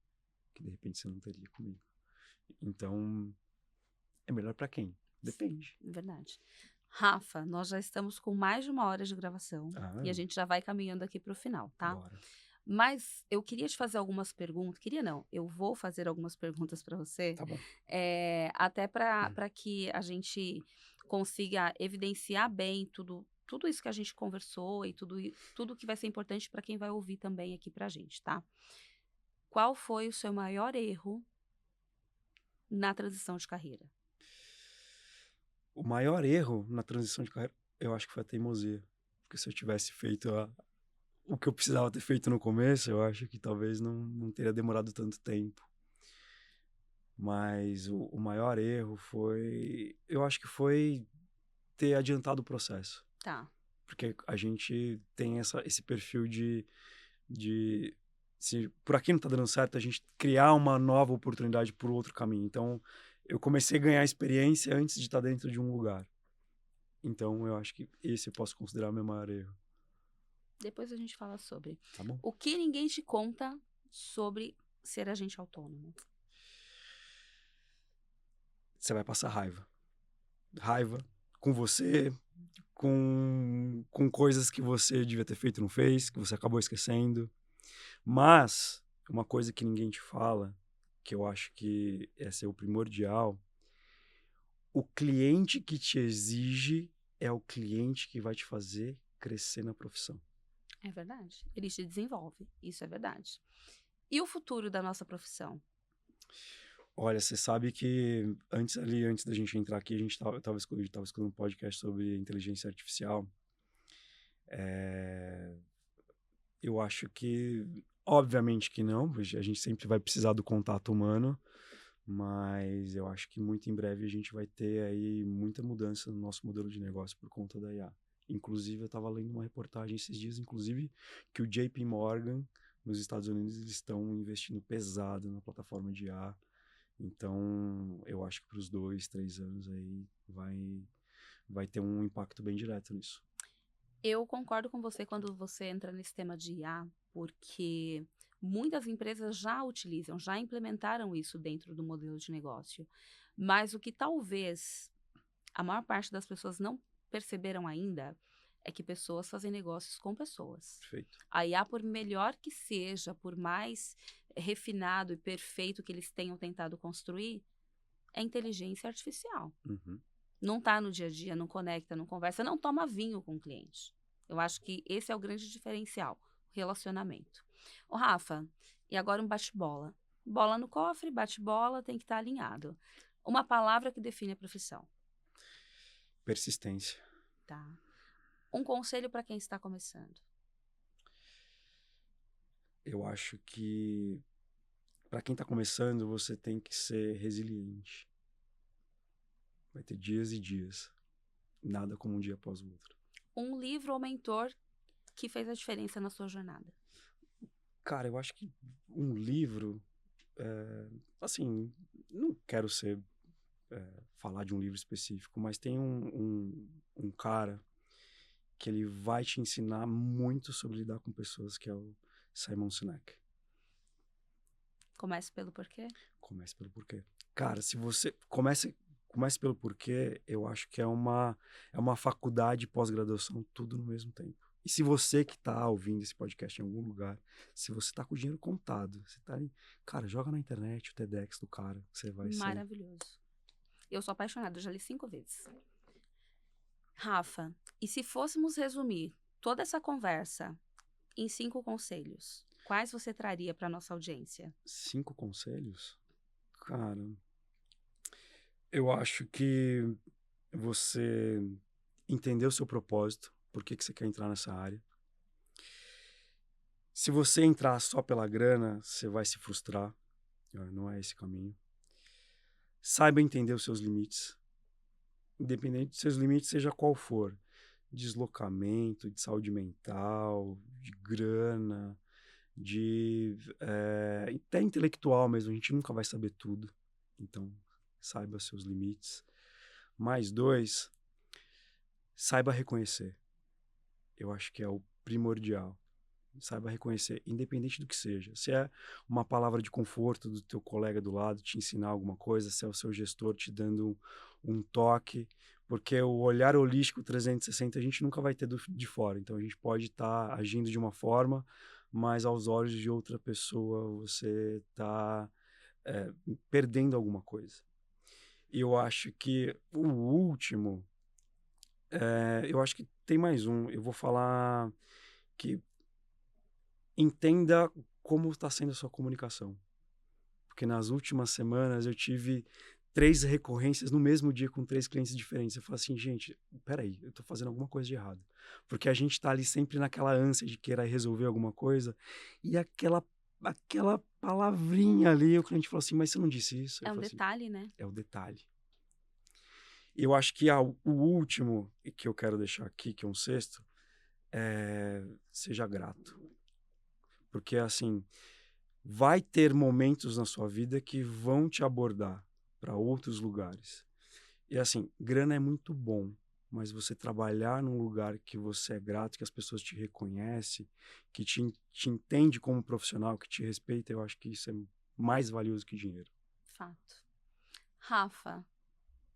que de repente você não teria comigo. Então, é melhor para quem? Depende. Verdade. Rafa, nós já estamos com mais de 1 hora de gravação e a gente já vai caminhando aqui para o final, tá? Bora. Mas eu queria te fazer algumas perguntas. Queria não, eu vou fazer algumas perguntas para você. Tá bom. Até para que a gente consiga evidenciar bem tudo isso que a gente conversou e tudo que vai ser importante para quem vai ouvir também aqui para a gente, tá? Qual foi o seu maior erro na transição de carreira? O maior erro na transição de carreira, eu acho que foi a teimosia. Porque se eu tivesse feito o que eu precisava ter feito no começo, eu acho que talvez não teria demorado tanto tempo. Mas o maior erro eu acho que foi ter adiantado o processo. Tá. Porque a gente tem esse perfil de se por aqui não tá dando certo, a gente criar uma nova oportunidade por outro caminho. Então, eu comecei a ganhar experiência antes de estar dentro de um lugar. Então, eu acho que esse eu posso considerar o meu maior erro. Depois a gente fala sobre. Tá bom? O que ninguém te conta sobre ser agente autônomo? Você vai passar raiva. Raiva com você, com coisas que você devia ter feito e não fez, que você acabou esquecendo. Mas, uma coisa que ninguém te fala, que eu acho que essa é o primordial, o cliente que te exige é o cliente que vai te fazer crescer na profissão. É verdade. Ele te desenvolve. Isso é verdade. E o futuro da nossa profissão? Olha, você sabe que antes da gente entrar aqui, eu tava escutando um podcast sobre inteligência artificial. Eu acho que, obviamente que não, a gente sempre vai precisar do contato humano, mas eu acho que muito em breve a gente vai ter aí muita mudança no nosso modelo de negócio por conta da IA. Inclusive, eu estava lendo uma reportagem esses dias, inclusive, que o JP Morgan, nos Estados Unidos, eles estão investindo pesado na plataforma de IA. Então, eu acho que para os 2, 3 anos aí vai ter um impacto bem direto nisso. Eu concordo com você quando você entra nesse tema de IA, porque muitas empresas já utilizam, já implementaram isso dentro do modelo de negócio. Mas o que talvez a maior parte das pessoas não perceberam ainda é que pessoas fazem negócios com pessoas. Perfeito. A IA, por melhor que seja, por mais refinado e perfeito que eles tenham tentado construir, é inteligência artificial. Uhum. Não está no dia a dia, não conecta, não conversa, não toma vinho com o cliente. Eu acho que esse é o grande diferencial, o relacionamento. Ô, Rafa, e agora um bate-bola. Bola no cofre, bate-bola, tem que estar alinhado. Uma palavra que define a profissão, Persistência. tá? Um conselho para quem está começando. Eu acho que para quem está começando, você tem que ser resiliente. Vai ter dias e dias. Nada como um dia após o outro. Um livro ou mentor que fez a diferença na sua jornada. Cara, eu acho que um livro, assim, não quero falar de um livro específico, mas tem um cara que ele vai te ensinar muito sobre lidar com pessoas, que é o Simon Sinek. Comece pelo porquê. Comece pelo porquê. Cara, se você comece pelo porquê, eu acho que é uma faculdade pós-graduação, tudo no mesmo tempo. E se você que está ouvindo esse podcast em algum lugar, se você está com o dinheiro contado, você tá aí, cara, joga na internet o TEDx do cara, que você vai ser. Maravilhoso. Eu sou apaixonada, eu já li 5 vezes. Rafa, e se fôssemos resumir toda essa conversa em 5 conselhos, quais você traria para nossa audiência? 5 conselhos? Cara, eu acho que você entender o seu propósito, por que que você quer entrar nessa área. Se você entrar só pela grana, você vai se frustrar. Não é esse caminho. Saiba entender os seus limites. Independente dos seus limites, seja qual for. Deslocamento, de saúde mental, de grana, até intelectual mesmo. A gente nunca vai saber tudo. Então, saiba seus limites. Mais 2, saiba reconhecer. Eu acho que é o primordial. Saiba reconhecer, independente do que seja. Se é uma palavra de conforto do teu colega do lado te ensinar alguma coisa, se é o seu gestor te dando um toque, porque o olhar holístico 360 a gente nunca vai ter de fora. Então a gente pode estar agindo de uma forma, mas aos olhos de outra pessoa você está perdendo alguma coisa. E eu acho que o último, eu acho que tem mais um. Eu vou falar que entenda como está sendo a sua comunicação. Porque nas últimas semanas eu tive 3 recorrências no mesmo dia com 3 clientes diferentes. Eu falo assim, gente, peraí, eu estou fazendo alguma coisa de errado. Porque a gente está ali sempre naquela ânsia de querer resolver alguma coisa e aquela palavrinha ali, o cliente falou assim, mas você não disse isso? Eu É um falei assim, detalhe, né? é o detalhe. Eu acho que o último que eu quero deixar aqui, que é um sexto, seja grato. Porque, assim, vai ter momentos na sua vida que vão te abordar para outros lugares. E, assim, grana é muito bom, mas você trabalhar num lugar que você é grato, que as pessoas te reconhecem, que te entende como profissional, que te respeita, eu acho que isso é mais valioso que dinheiro. Fato. Rafa,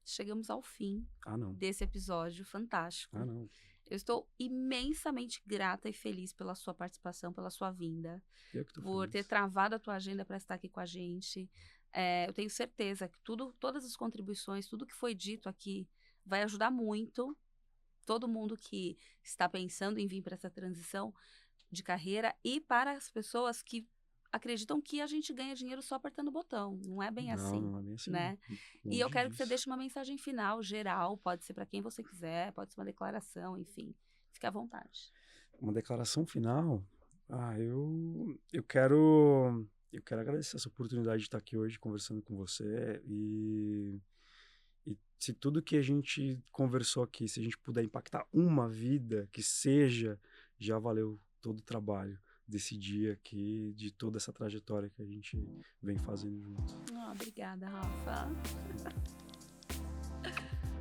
chegamos ao fim Ah, não. desse episódio fantástico. Ah, não. Eu estou imensamente grata e feliz pela sua participação, pela sua vinda, Eu que tô por feliz. ter travado a tua agenda para estar aqui com a gente. Eu tenho certeza que todas as contribuições, tudo que foi dito aqui vai ajudar muito todo mundo que está pensando em vir para essa transição de carreira e para as pessoas que acreditam que a gente ganha dinheiro só apertando o botão. Não é bem assim, Não é bem assim. né? E Longe eu quero que você disso. deixe uma mensagem final, geral, pode ser para quem você quiser, pode ser uma declaração, enfim. Fique à vontade. Uma declaração final. Eu quero agradecer essa oportunidade de estar aqui hoje conversando com você e se tudo que a gente conversou aqui, se a gente puder impactar uma vida, que seja, já valeu todo o trabalho desse dia aqui, de toda essa trajetória que a gente vem fazendo junto. Obrigada, Rafa.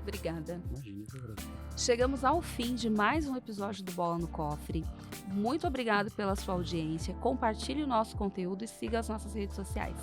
Obrigada. Imagina, que agradeço. Chegamos ao fim de mais um episódio do Bola no Cofre. Muito obrigado pela sua audiência. Compartilhe o nosso conteúdo e siga as nossas redes sociais.